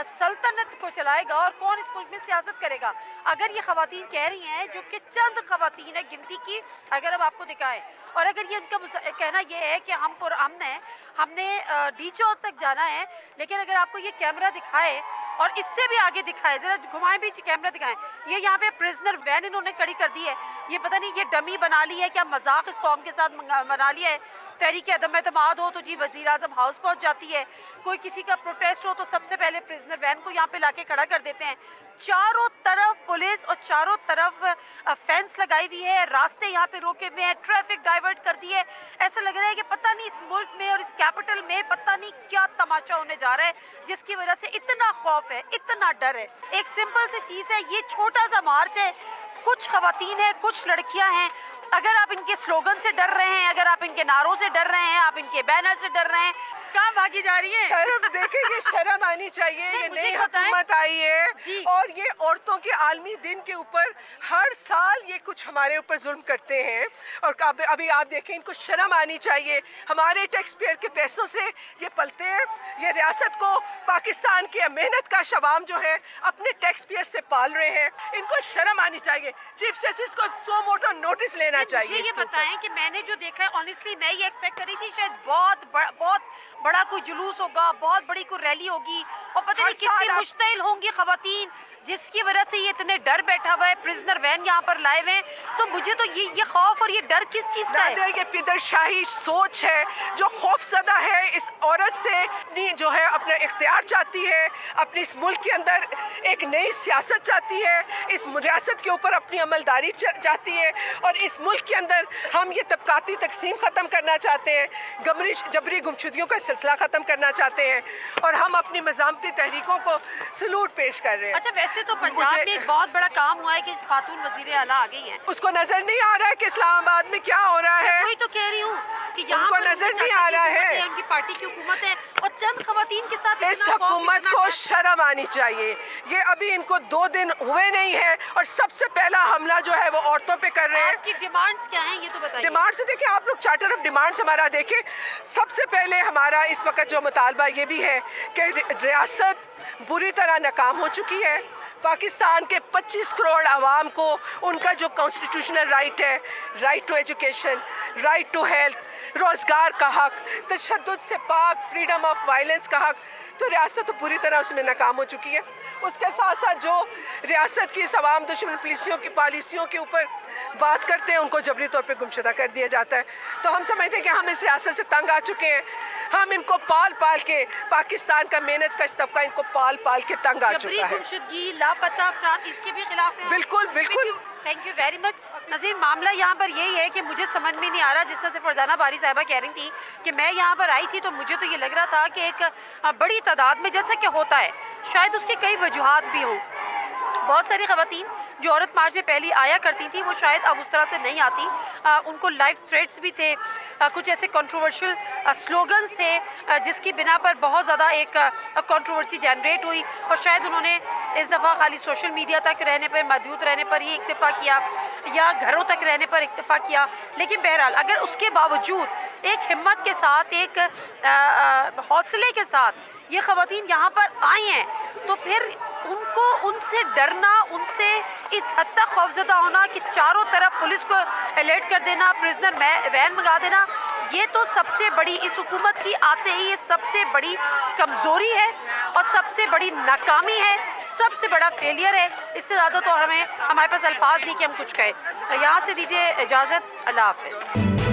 सल्तनत को चलाएगा और कौन इस मुल्क में सियासत करेगा। अगर ये खवातीन कह रही हैं, जो कि चंद खवातीन है गिनती की, अगर हम आपको दिखाएं, और अगर ये उनका कहना ये है कि हमने डी चौक तक जाना है, लेकिन अगर आपको ये कैमरा दिखाए और इससे भी आगे दिखाए, जरा घुमाएं भी, कैमरा दिखाएं, ये यहाँ पे प्रिजनर वैन इन्होंने खड़ी कर दी है। ये पता नहीं ये डमी बना ली है क्या, मजाक इस कौम के साथ बना लिया है। तहरीक अदम एतमाद हो तो जी वज़ीर आज़म हाउस पहुँच जाती है, कोई किसी का प्रोटेस्ट हो तो सबसे पहले प्रिजनर वैन को यहाँ पे लाके खड़ा कर देते हैं। चारों तरफ पुलिस और चारों तरफ फेंस लगाई हुई है, रास्ते यहाँ पे रोके हुए हैं, ट्रैफिक डाइवर्ट कर दी है। ऐसा लग रहा है कि पता नहीं इस मुल्क में और इस कैपिटल में पता नहीं क्या तमाशा होने जा रहा है, जिसकी वजह से इतना खौफ है, इतना डर है। एक सिंपल सी चीज़ है, ये छोटा सा मार्च है, कुछ खवातीन है, कुछ लड़कियां हैं। अगर आप इनके स्लोगन से डर रहे हैं, अगर आप इनके नारों से डर रहे हैं, आप इनके बैनर से डर रहे हैं, कहाँ भागी जा रही है? शर्म, देखेंगे शर्म आनी चाहिए। ये नई हुकूमत आई है और ये औरतों के आलमी दिन के ऊपर हर साल ये कुछ हमारे ऊपर जुल्म करते हैं, और अभी आप देखें, इनको शर्म आनी चाहिए। हमारे टैक्स पेयर के पैसों से ये पलते हैं, ये रियासत को पाकिस्तान के मेहनत का शवाम जो है अपने टैक्स पेयर से पाल रहे हैं, इनको शर्म आनी चाहिए। चीफ जस्टिस को सो मोटो नोटिस लेना चाहिए। ये बताएं कि मैंने जो देखा है, ऑनेस्टली मैं ये एक्सपेक्ट करी थी शायद बहुत बड़ा कोई जुलूस होगा, बहुत बड़ी कोई रैली होगी, और पता नहीं कितनी मुश्तिल होंगी खवातीन, जिसकी वजह से ये इतने डर बैठा हुआ है। प्रिजनर वैन यहाँ पर लाए हुए हैं, तो मुझे तो ये खौफ और ये डर किस चीज़ का है? ये पिदरशाही सोच है जो खौफजदा है इस औरत से, जो है अपना इख्तियार चाहती है, अपनी इस मुल्क के अंदर एक नई सियासत चाहती है, इस रियासत के ऊपर अपनी अमलदारी चाहती है, और इस मुल्क के अंदर हम ये तबकाती तकसीम ख़त्म करना चाहते हैं, जबरी गुमशुदगियों का सिलसिला ख़त्म करना चाहते हैं, और हम अपनी मज़ामती तहरीकों को सलूट पेश कर रहे हैं। अच्छा, वैसे तो पंजाब में एक बहुत बड़ा काम हुआ है कि खातून वज़ीर आला आ गई हैं। उसको नजर नहीं आ रहा है कि इस्लामाबाद में क्या हो रहा है। वही तो कह रही हूँ कि यहाँ उनको नजर नहीं आ रहा है, उनकी पार्टी की हुकूमत है और चंद खवातीन के साथ इस हुकूमत को शर्म आनी चाहिए। ये अभी इनको 2 दिन हुए नहीं है और सबसे पहला हमला जो है वो औरतों पे कर रहे हैं। आपकी डिमांड्स क्या हैं ये तो बताइए। डिमांड्स से देखिए, आप लोग चार्टर ऑफ डिमांड्स हमारा देखें। सबसे पहले हमारा इस वक्त जो मुतालबा ये भी है कि रियासत बुरी तरह नाकाम हो चुकी है। पाकिस्तान के 25 करोड़ आवाम को उनका जो कॉन्स्टिट्यूशनल राइट है, right to education, right to health, रोज़गार का हक, तशद्दुद से पाक, फ्रीडम ऑफ वायलेंस का हक, तो रियासत तो पूरी तरह उसमें नाकाम हो चुकी है। उसके साथ साथ जो रियासत की सवाम दुश्मन पॉलिसियों के ऊपर बात करते हैं उनको जबरी तौर पे गुमशुदा कर दिया जाता है। तो हम समझते हैं कि हम इस रियासत से तंग आ चुके हैं। हम इनको पाल पाल के, पाकिस्तान का मेहनत कश तबका इनको पाल पाल के तंग आ चुका है। गुमशुदगी, लापता अफराद, इसके भी खिलाफ है। बिल्कुल बिल्कुल। Thank you very much. Nazir, मामला यहाँ पर यही है कि मुझे समझ में नहीं आ रहा, जिस तरह से फरजाना बारी साहिबा कह रही थी कि मैं यहाँ पर आई थी तो मुझे तो ये लग रहा था कि एक बड़ी तादाद में, जैसा कि होता है, शायद उसके कई वजूहात भी हों। बहुत सारी ख़वातीन जो औरत मार्च में पहले आया करती थी वो शायद अब उस तरह से नहीं आती। उनको लाइव थ्रेट्स भी थे, कुछ ऐसे कंट्रोवर्शियल स्लोगन्स थे जिसकी बिना पर बहुत ज़्यादा एक कंट्रोवर्सी जनरेट हुई और शायद उन्होंने इस दफ़ा खाली सोशल मीडिया तक रहने पर, महदूद रहने पर ही इक्तफ़ा किया या घरों तक रहने पर इक्तफ़ा किया। लेकिन बहरहाल अगर उसके बावजूद एक हिम्मत के साथ, एक हौसले के साथ ये ख़वातीन यहाँ पर आई हैं तो फिर उनको उनसे डरना, उनसे इस हद तक खौफज़दा होना कि चारों तरफ पुलिस को अलर्ट कर देना, प्रिजनर वैन मंगा देना, ये तो सबसे बड़ी, इस हुकूमत की आते ही ये सबसे बड़ी कमज़ोरी है और सबसे बड़ी नाकामी है, सबसे बड़ा फेलियर है। इससे ज़्यादा तो हमारे पास अल्फाज नहीं कि हम कुछ कहें। यहाँ से दीजिए इजाज़त, अल्लाह हाफ़िज़।